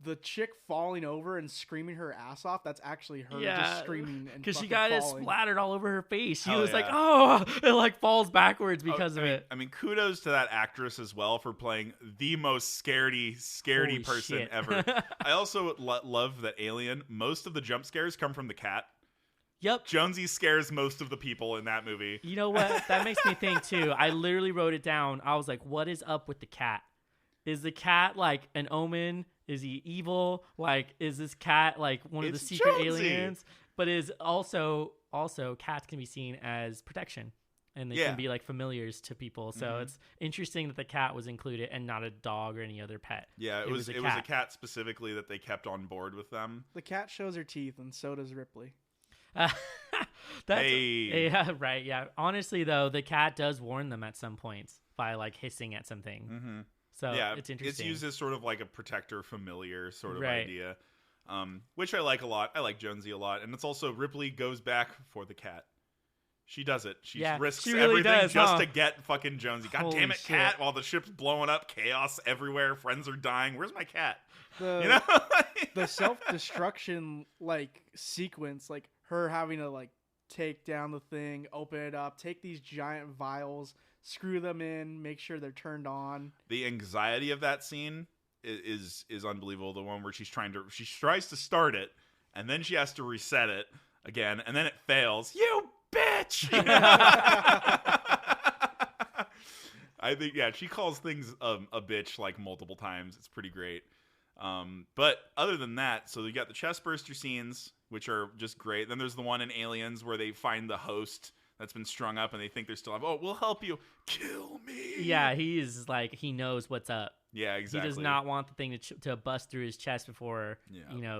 the chick falling over and screaming her ass off, that's actually her just screaming. Because she got it splattered all over her face. She was like, yeah. oh, it like falls backwards because of it. I mean, kudos to that actress as well for playing the most scaredy Holy person shit. ever. I also love that Alien, most of the jump scares come from the cat. Yep. Jonesy scares most of the people in that movie. You know what? That makes me think too. I literally wrote it down. I was like, what is up with the cat? Is the cat like an omen? Is he evil? Like, is this cat like one of the secret Jonesy. aliens? But is also cats can be seen as protection, and they can be like familiars to people. So it's interesting that the cat was included and not a dog or any other pet. Yeah, it was a cat specifically that they kept on board with them. The cat shows her teeth, and so does Ripley. Yeah, right. Yeah. Honestly, though, the cat does warn them at some points by like hissing at something. Mm-hmm. So yeah, it's interesting. It's used as sort of like a protector, familiar sort of Right. idea, which I like a lot. I like Jonesy a lot, and it's also Ripley goes back for the cat. She does it. She risks she really everything does, just to get fucking Jonesy. God Holy damn it, shit. cat! While the ship's blowing up, chaos everywhere, friends are dying. Where's my cat? The You know, the self-destruction like sequence, like her having to like take down the thing, open it up, take these giant vials, screw them in, make sure they're turned on. the anxiety of that scene is unbelievable. The one where she tries to start it, and then she has to reset it again, and then it fails. You bitch! I think she calls things a bitch like multiple times. It's pretty great. But other than that, so you got the chest burster scenes, which are just great. Then there's the one in Aliens where they find the host that's been strung up and they think they're still alive. Oh, we'll help you. Kill me. Yeah, he is like, he knows what's up. Yeah, exactly. He does not want the thing to bust through his chest before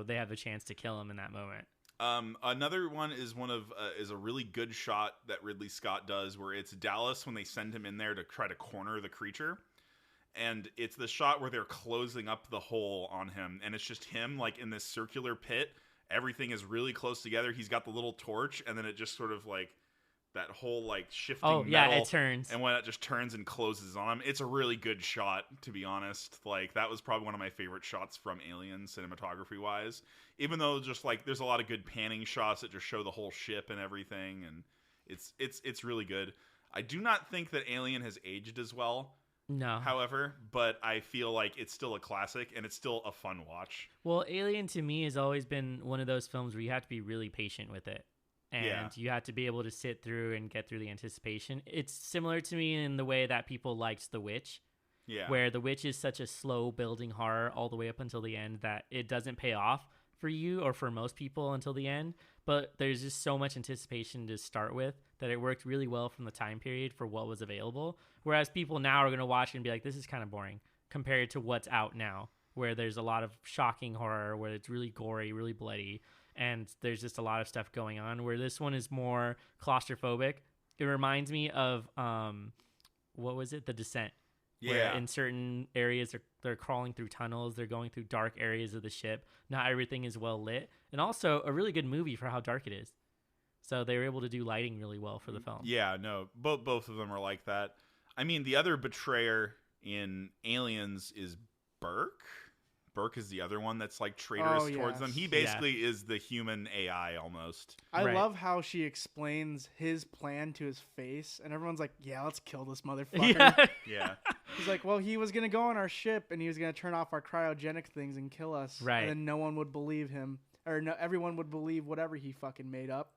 they have a chance to kill him in that moment. Another one is is a really good shot that Ridley Scott does, where it's Dallas when they send him in there to try to corner the creature, and it's the shot where they're closing up the hole on him, and it's just him like in this circular pit. Everything is really close together. He's got the little torch, and then it just sort of like that whole like shifting. Oh yeah, metal, it turns, and when it just turns and closes on him, it's a really good shot. To be honest, like that was probably one of my favorite shots from Alien, cinematography wise. Even though just like there's a lot of good panning shots that just show the whole ship and everything, and it's really good. I do not think that Alien has aged as well. No. However, but I feel like it's still a classic and it's still a fun watch. Well, Alien to me has always been one of those films where you have to be really patient with it. And you have to be able to sit through and get through the anticipation. It's similar to me in the way that people liked The Witch. Yeah. Where The Witch is such a slow building horror all the way up until the end that it doesn't pay off for you or for most people until the end. But there's just so much anticipation to start with that it worked really well from the time period for what was available. Whereas people now are going to watch it and be like, this is kind of boring compared to what's out now, where there's a lot of shocking horror, where it's really gory, really bloody, and there's just a lot of stuff going on, where this one is more claustrophobic. It reminds me of, what was it? The Descent. Yeah. Where in certain areas they're crawling through tunnels, they're going through dark areas of the ship. Not everything is well lit. And also a really good movie for how dark it is. So they were able to do lighting really well for the film. Yeah, no, both of them are like that. I mean, the other betrayer in Aliens is Burke. Burke is the other one that's like traitorous towards them. He basically is the human AI almost. I love how she explains his plan to his face, and everyone's like, yeah, let's kill this motherfucker. Yeah. He's like, well, he was going to go on our ship, and he was going to turn off our cryogenic things and kill us. Right. And then no one would believe him, or no, everyone would believe whatever he fucking made up.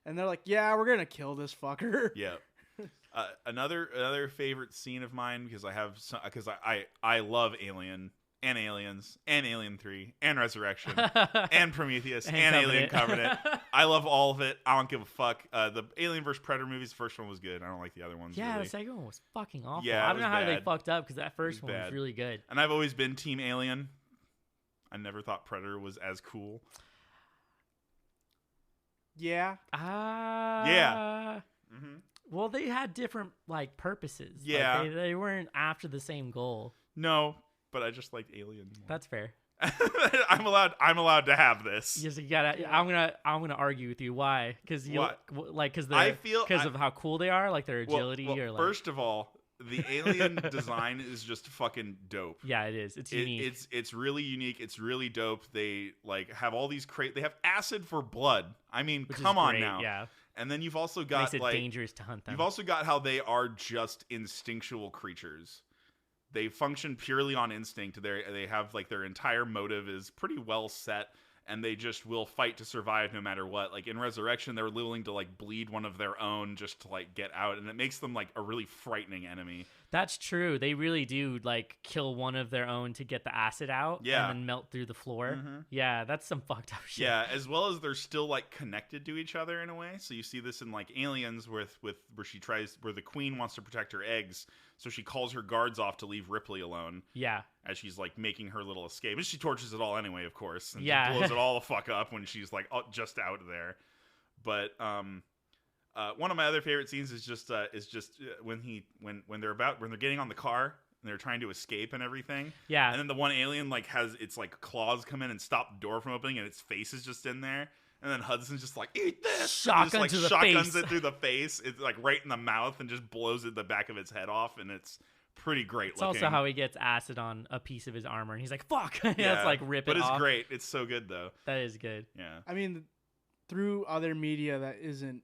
And they're like, yeah, we're going to kill this fucker. Yeah. Another favorite scene of mine, because I love Alien and Aliens, and Alien 3, and Resurrection, and Prometheus, and Covenant. Alien Covenant. I love all of it. I don't give a fuck. The Alien vs. Predator movies, the first one was good. I don't like the other ones. Yeah, really. the second one was fucking awful. Yeah, I it don't was know how they bad. fucked up because that first one was bad. really good. And I've always been Team Alien. I never thought Predator was as cool. Yeah. Yeah. Mm-hmm. Well, they had different like purposes. Yeah. Like, they weren't after the same goal. No, but I just liked Alien more. That's fair. I'm allowed to have this. Yes, you gotta. Yeah. I'm gonna argue with you. Why? Because you What? like because I feel because of how cool they are, like their agility Well, or like. first of all, the Alien design is just fucking dope. Yeah, it is. It's unique. It's really unique. It's really dope. They like have all these They have acid for blood. I mean, which come is on great, now. Yeah, And then you've also got makes it like dangerous to hunt them. you've also got how they are just instinctual creatures. They function purely on instinct. They have like their entire motive is pretty well set, and they just will fight to survive no matter what. Like in Resurrection, they're willing to like bleed one of their own just to like get out, and it makes them like a really frightening enemy. That's true. They really do like kill one of their own to get the acid out, Yeah. and then melt through the floor. Mhm. Yeah, that's some fucked up shit. Yeah, as well as they're still like connected to each other in a way. So you see this in like Aliens where the queen wants to protect her eggs, so she calls her guards off to leave Ripley alone Yeah. as she's like making her little escape. And she torches it all anyway, of course, and Yeah. blows it all the fuck up when she's like just out there. But one of my other favorite scenes is just when they're getting on the car and they're trying to escape and everything. Yeah. And then the one alien like has its like claws come in and stop the door from opening, and its face is just in there. And then Hudson's just like, eat this! Shotgun and just, like, to the shotguns face. it through the face. It's like right in the mouth and just blows the back of its head off, and it's pretty great It's looking. also how he gets acid on a piece of his armor, and he's like, "Fuck!" Yeah, It's like rip but it it's off. great. It's so good though. That is good. Yeah. I mean, through other media that isn't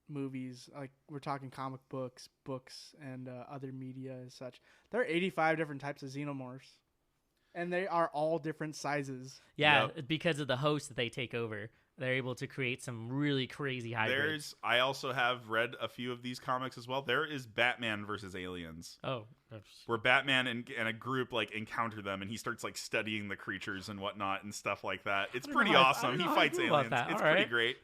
movies, like we're talking comic books, and other media and such, there are 85 different types of xenomorphs, and they are all different sizes. Yeah, because of the host that they take over, they're able to create some really crazy hybrids. I also have read a few of these comics as well. There is Batman versus aliens, Oh, where Batman and a group like encounter them, and he starts like studying the creatures and whatnot and stuff like that. It's I don't pretty know how I- I awesome. don't He know how I fights feel about aliens. that. It's All pretty right. great.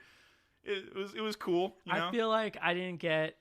It was cool. You know? I feel like I didn't get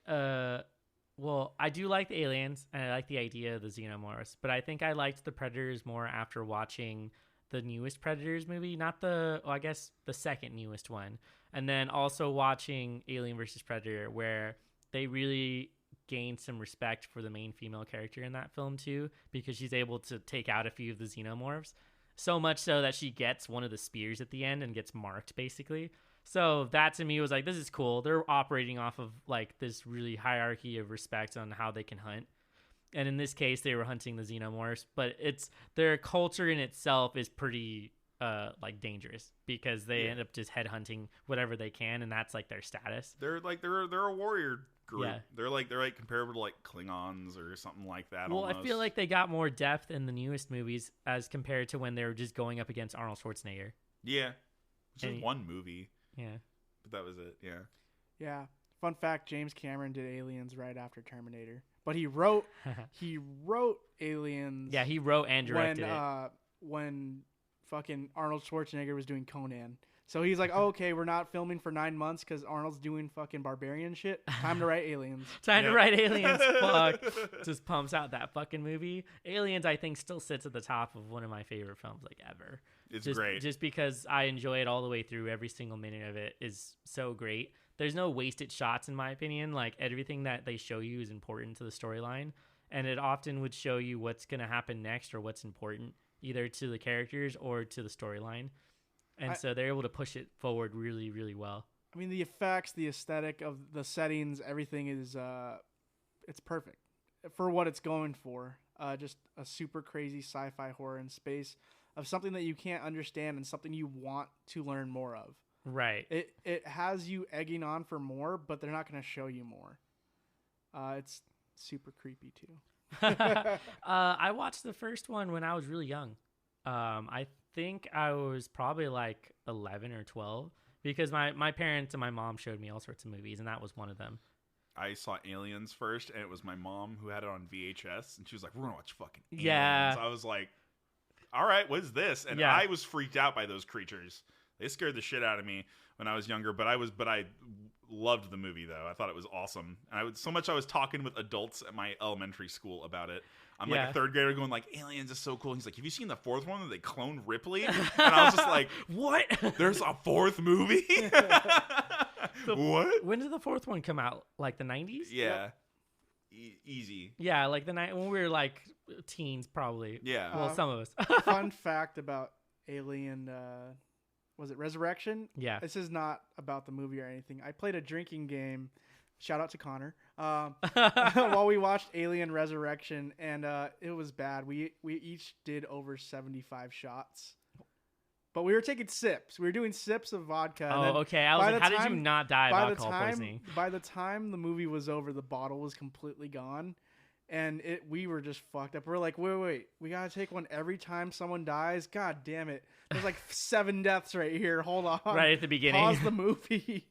well, I do like the aliens and I like the idea of the xenomorphs, but I think I liked the Predators more after watching the newest Predators movie, not I guess the second newest one, and then also watching Alien versus Predator, where they really gained some respect for the main female character in that film too, because she's able to take out a few of the xenomorphs, so much so that she gets one of the spears at the end and gets marked basically. So that to me was like, this is cool. They're operating off of like this really hierarchy of respect on how they can hunt. And in this case, they were hunting the xenomorphs, but their culture in itself is pretty like dangerous because they end up just headhunting whatever they can, and that's like their status. They're a warrior group. Yeah. They're like comparable to like Klingons or something like that. Well, almost. I feel like they got more depth in the newest movies as compared to when they were just going up against Arnold Schwarzenegger. yeah, just And- one movie, Yeah. but that was it. Yeah. Yeah. Fun fact: James Cameron did Aliens right after Terminator, but he wrote Aliens. Yeah, he wrote and directed it. When fucking Arnold Schwarzenegger was doing Conan. So he's like, oh, okay, we're not filming for 9 months because Arnold's doing fucking barbarian shit. Time to write Aliens. Time to Yep. write Aliens. Fuck. Just pumps out that fucking movie. Aliens, I think, still sits at the top of one of my favorite films like ever. It's great. Just because I enjoy it all the way through. Every single minute of it is so great. There's no wasted shots, in my opinion. Like, everything that they show you is important to the storyline. And it often would show you what's going to happen next or what's important, either to the characters or to the storyline. And so they're able to push it forward really, really well. I mean, the effects, the aesthetic of the settings, everything is it's perfect for what it's going for. Just a super crazy sci-fi horror in space of something that you can't understand and something you want to learn more of. Right. It has you egging on for more, but they're not going to show you more. It's super creepy too. I watched the first one when I was really young. I think I was probably like 11 or 12 because my parents and my mom showed me all sorts of movies, and that was one of them. I saw Aliens first, and it was my mom who had it on VHS, and she was like, "We're gonna watch fucking Aliens." Yeah. I was like, all right, what is this? And Yeah. I was freaked out by those creatures. They scared the shit out of me when I was younger, but I loved the movie though. I thought it was awesome. And I was talking with adults at my elementary school about it. I'm like a third grader going like, Aliens is so cool. And he's like, have you seen the fourth one that they cloned Ripley? And I was just like, What? there's a fourth movie? What? When did the fourth one come out? Like the 90s? Yeah. Easy. Yeah, like the night when we were like teens, probably. Yeah. Well, some of us. Fun fact about Alien, was it Resurrection? Yeah. This is not about the movie or anything. I played a drinking game. Shout out to Connor. While we watched Alien Resurrection, and it was bad. We each did over 75 shots. But we were taking sips. We were doing sips of vodka. Oh, and then okay. I was like, how did you not die of alcohol poisoning? By the time the movie was over, the bottle was completely gone. And we were just fucked up. We're like, wait. We got to take one every time someone dies? God damn it. There's like 7 deaths right here. Hold on. Right at the beginning. Pause the movie.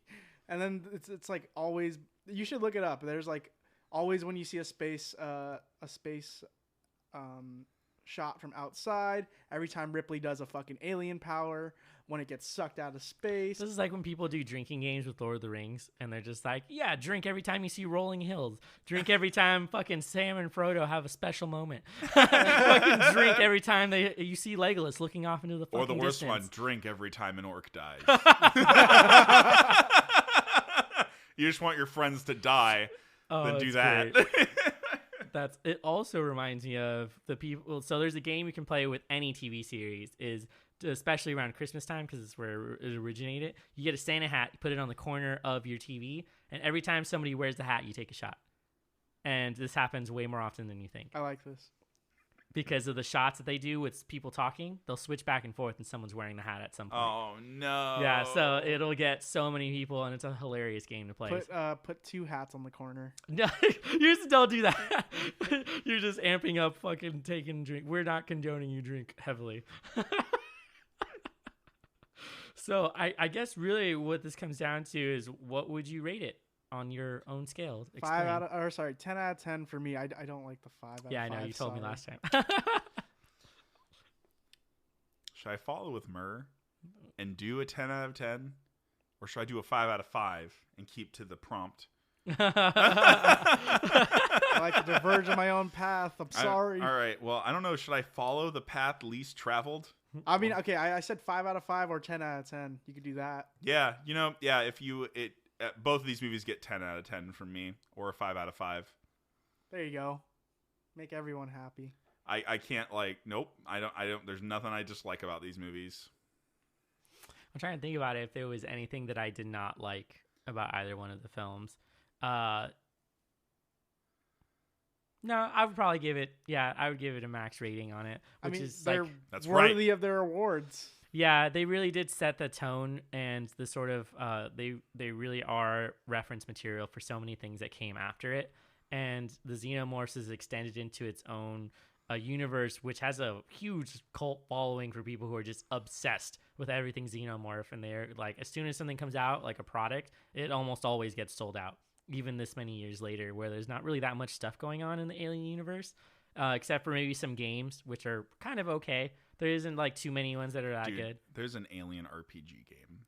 And then it's like always, you should look it up. There's like always when you see a space shot from outside, every time Ripley does a fucking alien power, when it gets sucked out of space. This is like when people do drinking games with Lord of the Rings, and they're just like, yeah, drink every time you see rolling hills. Drink every time fucking Sam and Frodo have a special moment. Fucking drink every time you see Legolas looking off into the fucking Or the worst distance. one, drink every time an orc dies. You just want your friends to die, then do that. It also reminds me of the people. So there's a game you can play with any TV series, especially around Christmas time because it's where it originated. You get a Santa hat, you put it on the corner of your TV, and every time somebody wears the hat, you take a shot. And this happens way more often than you think. I like this. Because of the shots that they do with people talking, they'll switch back and forth and someo's wearing the hat at some point. Oh, no. Yeah, so it'll get so many people, and it's a hilarious game to play. Put 2 hats on the corner. No, you just don't do that. You're just amping up fucking taking drink. We're not condoning you drink heavily. So I guess really what this comes down to is what would you rate it on your own scale? 10 out of 10 for me. I don't like the 5 out of 5. Yeah, I know. You told me last time. Should I follow with Murr and do a 10 out of 10? Or should I do a 5 out of 5 and keep to the prompt? I like to diverge on my own path. I'm sorry. All right. Well, I don't know. Should I follow the path least traveled? I mean, okay, I said 5 out of 5 or 10 out of 10. You could do that. Yeah. Both of these movies get 10 out of 10 from me, or a 5 out of 5. There you go. Make everyone happy. I can't nope. I don't. There's nothing I dislike about these movies. I'm trying to think about it if there was anything that I did not like about either one of the films. No, I would probably give it. Yeah, I would give it a max rating on it. They're that's worthy right. of their awards. Yeah, they really did set the tone, and the sort of they really are reference material for so many things that came after it. And the Xenomorphs is extended into its own universe, which has a huge cult following for people who are just obsessed with everything Xenomorph. And they're like, as soon as something comes out, like a product, it almost always gets sold out. Even this many years later, where there's not really that much stuff going on in the Alien universe, except for maybe some games, which are kind of okay. There isn't too many ones that are that good. There's an Alien RPG game.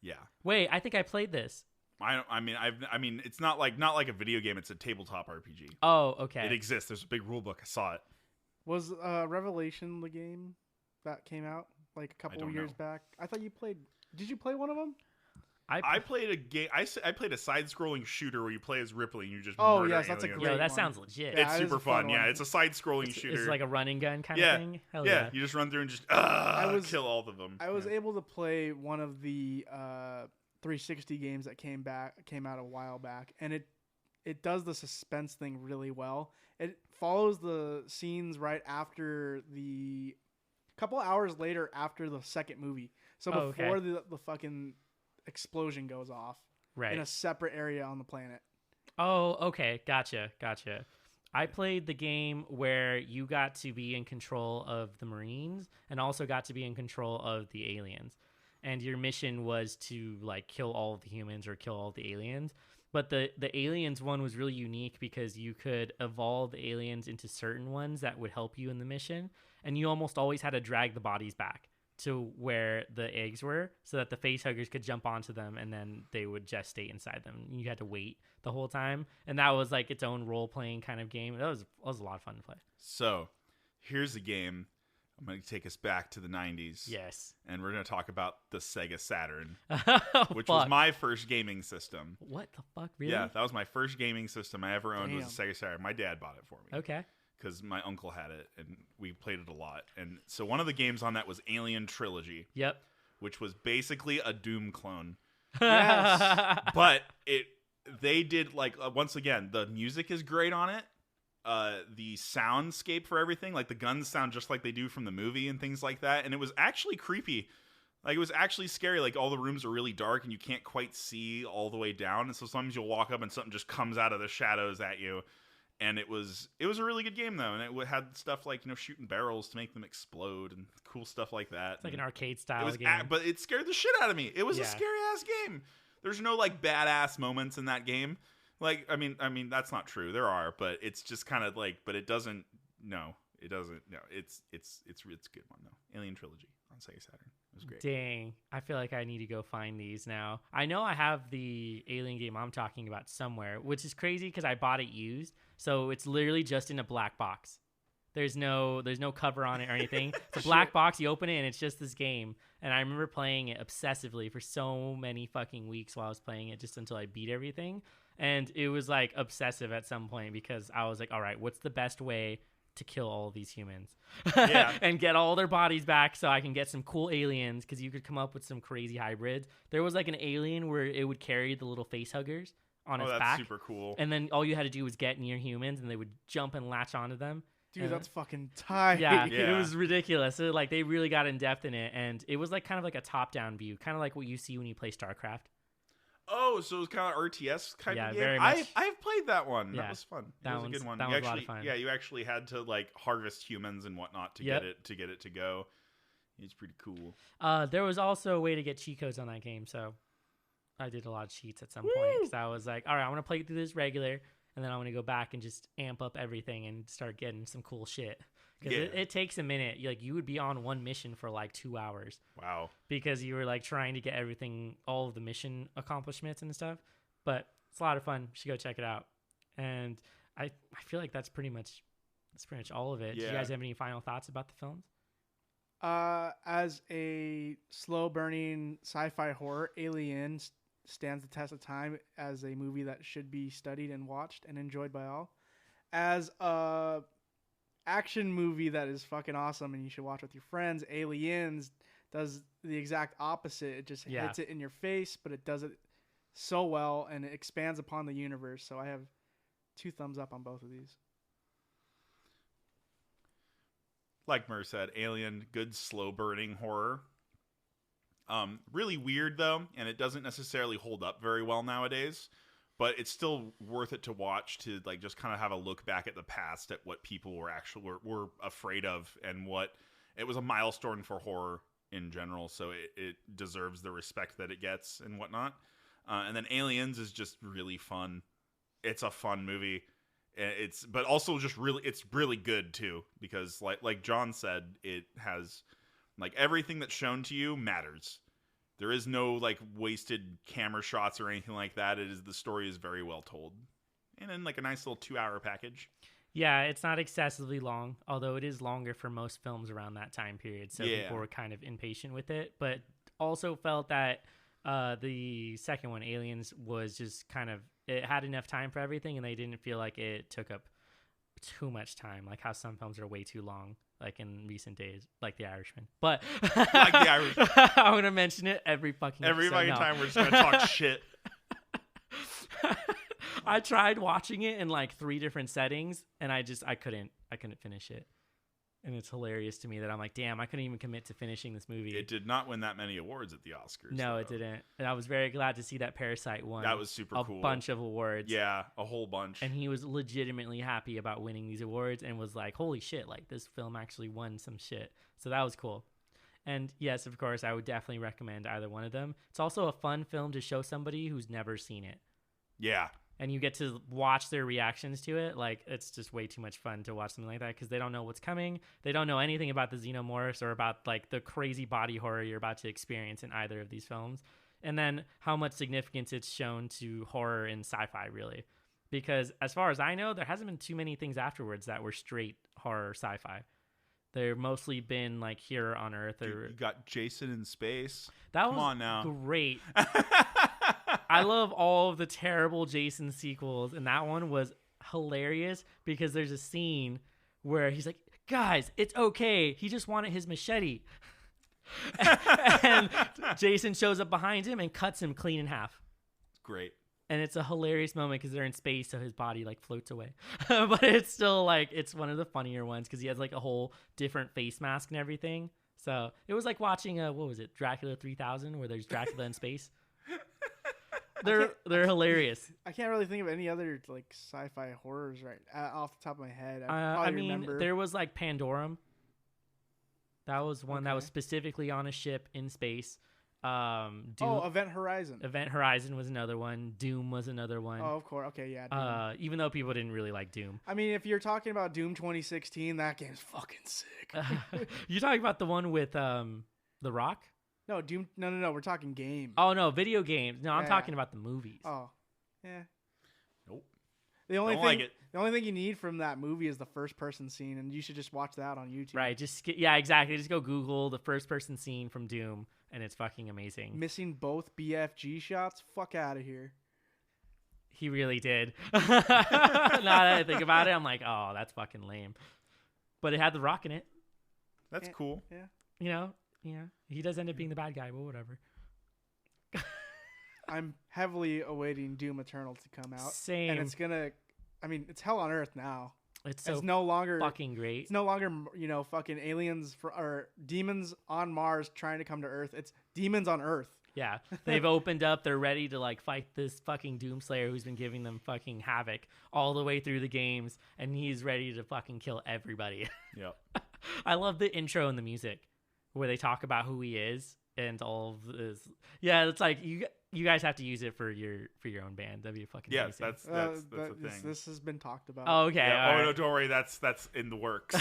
Yeah. Wait, I think I played this. I mean, it's not like a video game. It's a tabletop RPG. Oh, okay. It exists. There's a big rule book. I saw it. Was Revelation the game that came out a couple of years back? I thought you played. Did you play one of them? I played a game. I played a side-scrolling shooter where you play as Ripley and you just Oh murder yes, that's a aliens. great Yo, that one. sounds legit. Yeah, It's super fun. Yeah, it's a side-scrolling shooter. It's like a run and gun kind Yeah. of thing. Hell yeah, you just run through and just kill all of them. I was Yeah. able to play one of the 360 games that came out a while back, and it does the suspense thing really well. It follows the scenes right after the couple hours later after the second movie. So before the fucking explosion goes off right in a separate area on the planet. Oh, okay. Gotcha. I played the game where you got to be in control of the Marines and also got to be in control of the aliens. And your mission was to kill all of the humans or kill all of the aliens. But the aliens one was really unique because you could evolve the aliens into certain ones that would help you in the mission, and you almost always had to drag the bodies back to where the eggs were so that the face huggers could jump onto them and then they would gestate inside them. You had to wait the whole time, and that was like its own role-playing kind of game. That was a lot of fun to play. So here's a game. I'm going to take us back to the 90s. Yes. And we're going to talk about the Sega Saturn, Oh, which fuck. was my first gaming system. What the fuck, really? Yeah, that was my first gaming system I ever owned. Was a Damn. Sega Saturn. My dad bought it for me. Okay. Because my uncle had it, and we played it a lot. And so one of the games on that was Alien Trilogy, Yep. which was basically a Doom clone. Yes. But they did like once again, the music is great on it. The soundscape for everything, like the guns sound just like they do from the movie and things like that. And it was actually creepy. Like, it was actually scary. Like, all the rooms are really dark and you can't quite see all the way down. And so sometimes you'll walk up and something just comes out of the shadows at you. And it was a really good game, though. And it had stuff like, shooting barrels to make them explode and cool stuff like that. It's like an And arcade it style was game. but it scared the shit out of me. It was a Yeah. scary-ass game. There's no, like, badass moments in that game. Like, I mean, that's not true. There are, but it's just kind of like, but it doesn't. No, it doesn't. No, it's a good one though. Alien Trilogy on Sega Saturn. It was great. Dang, I feel like I need to go find these now. I know I have the Alien game I'm talking about somewhere, which is crazy because I bought it used, so it's literally just in a black box. There's no cover on it or anything. It's a black box. You open it and it's just this game. And I remember playing it obsessively for so many fucking weeks while I was playing it, just until I beat everything. And it was like obsessive at some point because I was like, all right, what's the best way to kill all of these humans Yeah. and get all their bodies back so I can get some cool aliens? Because you could come up with some crazy hybrids. There was like an alien where it would carry the little face huggers on Oh, its that's back. super cool. And then all you had to do was get near humans and they would jump and latch onto them. Dude, And- that's fucking tight. Yeah, Yeah. it was ridiculous. So, like, they really got in depth in it, and it was like kind of like a top-down view, kind of like what you see when you play StarCraft. Oh, so it was kind of RTS kind Yeah, of game. very much. I've played that one. Yeah. That was fun. That It was a one's- good one. that You one's a lot of actually, fun. yeah, you actually had to like harvest humans and whatnot to Yep. get it to go. It's pretty cool. There was also a way to get cheat codes on that game, so I did a lot of cheats at some point because I was like, all right, I want to play through this regular, and then I want to go back and just amp up everything and start getting some cool shit. Because Yeah. it takes a minute. You would be on one mission for like 2 hours Wow. because you were like trying to get everything, all of the mission accomplishments and stuff. But it's a lot of fun. You should go check it out. And I feel like that's pretty much all of it. Do you Yeah. guys have any final thoughts about the films? As a slow burning sci-fi horror, Alien stands the test of time as a movie that should be studied and watched and enjoyed by all. As a action movie that is fucking awesome and you should watch with your friends, Aliens does the exact opposite. It just Yeah. hits it in your face, but it does it so well and it expands upon the universe. So I have 2 thumbs up on both of these. Like Mur said, Alien, good slow burning horror. Really weird though, and it doesn't necessarily hold up very well nowadays. But it's still worth it to watch, to like just kind of have a look back at the past, at what people were afraid of, and what it was a milestone for horror in general. So it deserves the respect that it gets and whatnot. And then Aliens is just really fun. It's a fun movie. But also just it's really good too, because like John said, it has like everything that's shown to you matters. There is no like wasted camera shots or anything like that. The story is very well told, and in like a nice little 2-hour package. Yeah, it's not excessively long, although it is longer for most films around that time period. So Yeah. people were kind of impatient with it, but also felt that the second one, Aliens, was just kind of, it had enough time for everything, and they didn't feel like it took up too much time, like how some films are way too long, like in recent days, like The Irishman. But Like The Irishman. I'm gonna mention it every fucking Every episode fucking now. time we're just gonna talk shit. I tried watching it in like 3 different settings, and I couldn't finish it. And it's hilarious to me that I'm like, damn, I couldn't even commit to finishing this movie. It did not win that many awards at the Oscars. No, it though. didn't. And I was very glad to see that Parasite won. That was super a cool. bunch of awards. Yeah, a whole bunch. And he was legitimately happy about winning these awards and was like, holy shit, like this film actually won some shit. So that was cool. And yes, of course, I would definitely recommend either one of them. It's also a fun film to show somebody who's never seen it. Yeah. And you get to watch their reactions to it. Like, it's just way too much fun to watch something like that because they don't know what's coming. They don't know anything about the xenomorphs or about like the crazy body horror you're about to experience in either of these films. And then how much significance it's shown to horror and sci-fi, really. Because as far as I know, there hasn't been too many things afterwards that were straight horror sci-fi. They've mostly been like here on Earth. Or You got Jason in space. that Come was on now. great. I love all of the terrible Jason sequels, and that one was hilarious because there's a scene where he's like, "Guys, it's okay. He just wanted his machete." And Jason shows up behind him and cuts him clean in half. Great. And it's a hilarious moment because they're in space, so his body like floats away. But it's still like, it's one of the funnier ones because he has like a whole different face mask and everything. So it was like watching what was it, Dracula 3000, where there's Dracula in space. They're hilarious. I can't really think of any other like sci-fi horrors right off the top of my head. I mean, remember. there was like Pandorum. That was one that was Okay. specifically on a ship in space. Doom, Event Horizon. Event Horizon was another one. Doom was another one. Oh, of course. Okay, yeah. Doom. Even though people didn't really like Doom. I mean, if you're talking about Doom 2016, that game's fucking sick. You're talking about the one with The Rock? No, Doom. No. We're talking game. Oh no, video games. No, I'm Yeah. talking about the movies. Oh, yeah. Nope. The only Don't thing, like it. the only thing you need from that movie is the first person scene, and you should just watch that on YouTube. Right, yeah, exactly. Just go Google the first person scene from Doom, and it's fucking amazing. Missing both BFG shots. Fuck out of here. He really did. Now that I think about it, I'm like, oh, that's fucking lame. But it had The Rock in it. That's Yeah. cool. Yeah. You know, yeah. He does end up being the bad guy, but whatever. I'm heavily awaiting Doom Eternal to come out, Same. and it's gonna. I mean, it's hell on earth now. It's so It's no longer fucking great. It's no longer, fucking aliens or demons on Mars trying to come to Earth. It's demons on Earth. Yeah, they've opened up. They're ready to like fight this fucking Doomslayer who's been giving them fucking havoc all the way through the games, and he's ready to fucking kill everybody. Yep. I love the intro and the music where they talk about who he is and all of this. Yeah, it's like you guys have to use it for your own band. That'd be fucking Yeah, amazing. that's the thing. This has been talked about. Oh, okay. Yeah, all oh right. no, don't worry. That's in the works.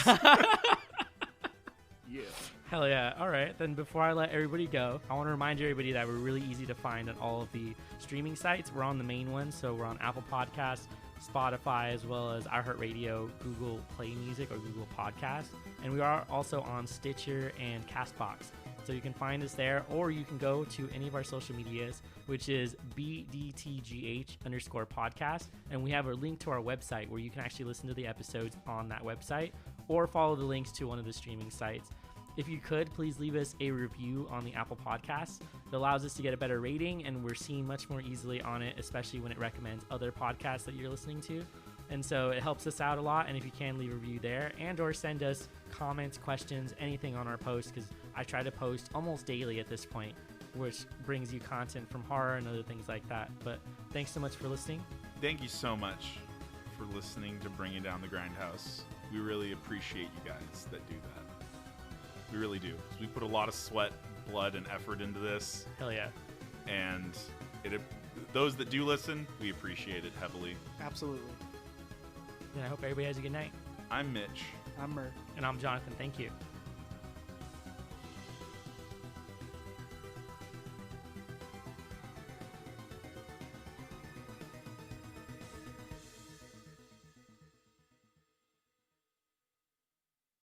Yeah. Hell yeah. All right. Then before I let everybody go, I want to remind everybody that we're really easy to find on all of the streaming sites. We're on the main ones. So we're on Apple Podcasts, Spotify, as well as iHeartRadio, Google Play Music, or Google Podcasts. And we are also on Stitcher and CastBox. So you can find us there, or you can go to any of our social medias, which is BDTGH_podcast. And we have a link to our website where you can actually listen to the episodes on that website or follow the links to one of the streaming sites. If you could, please leave us a review on the Apple Podcasts. It allows us to get a better rating, and we're seen much more easily on it, especially when it recommends other podcasts that you're listening to. And so it helps us out a lot. And if you can, leave a review there and or send us comments, questions, anything on our post, because I try to post almost daily at this point, which brings you content from horror and other things like that. But thanks so much for listening. Thank you so much for listening to Bringing Down the Grindhouse. We really appreciate you guys that do that. We really do. We put a lot of sweat, blood, and effort into this, Hell yeah. and those that do listen, we appreciate it heavily. Absolutely. And I hope everybody has a good night. I'm Mitch. I'm Murph. And I'm Jonathan. Thank you.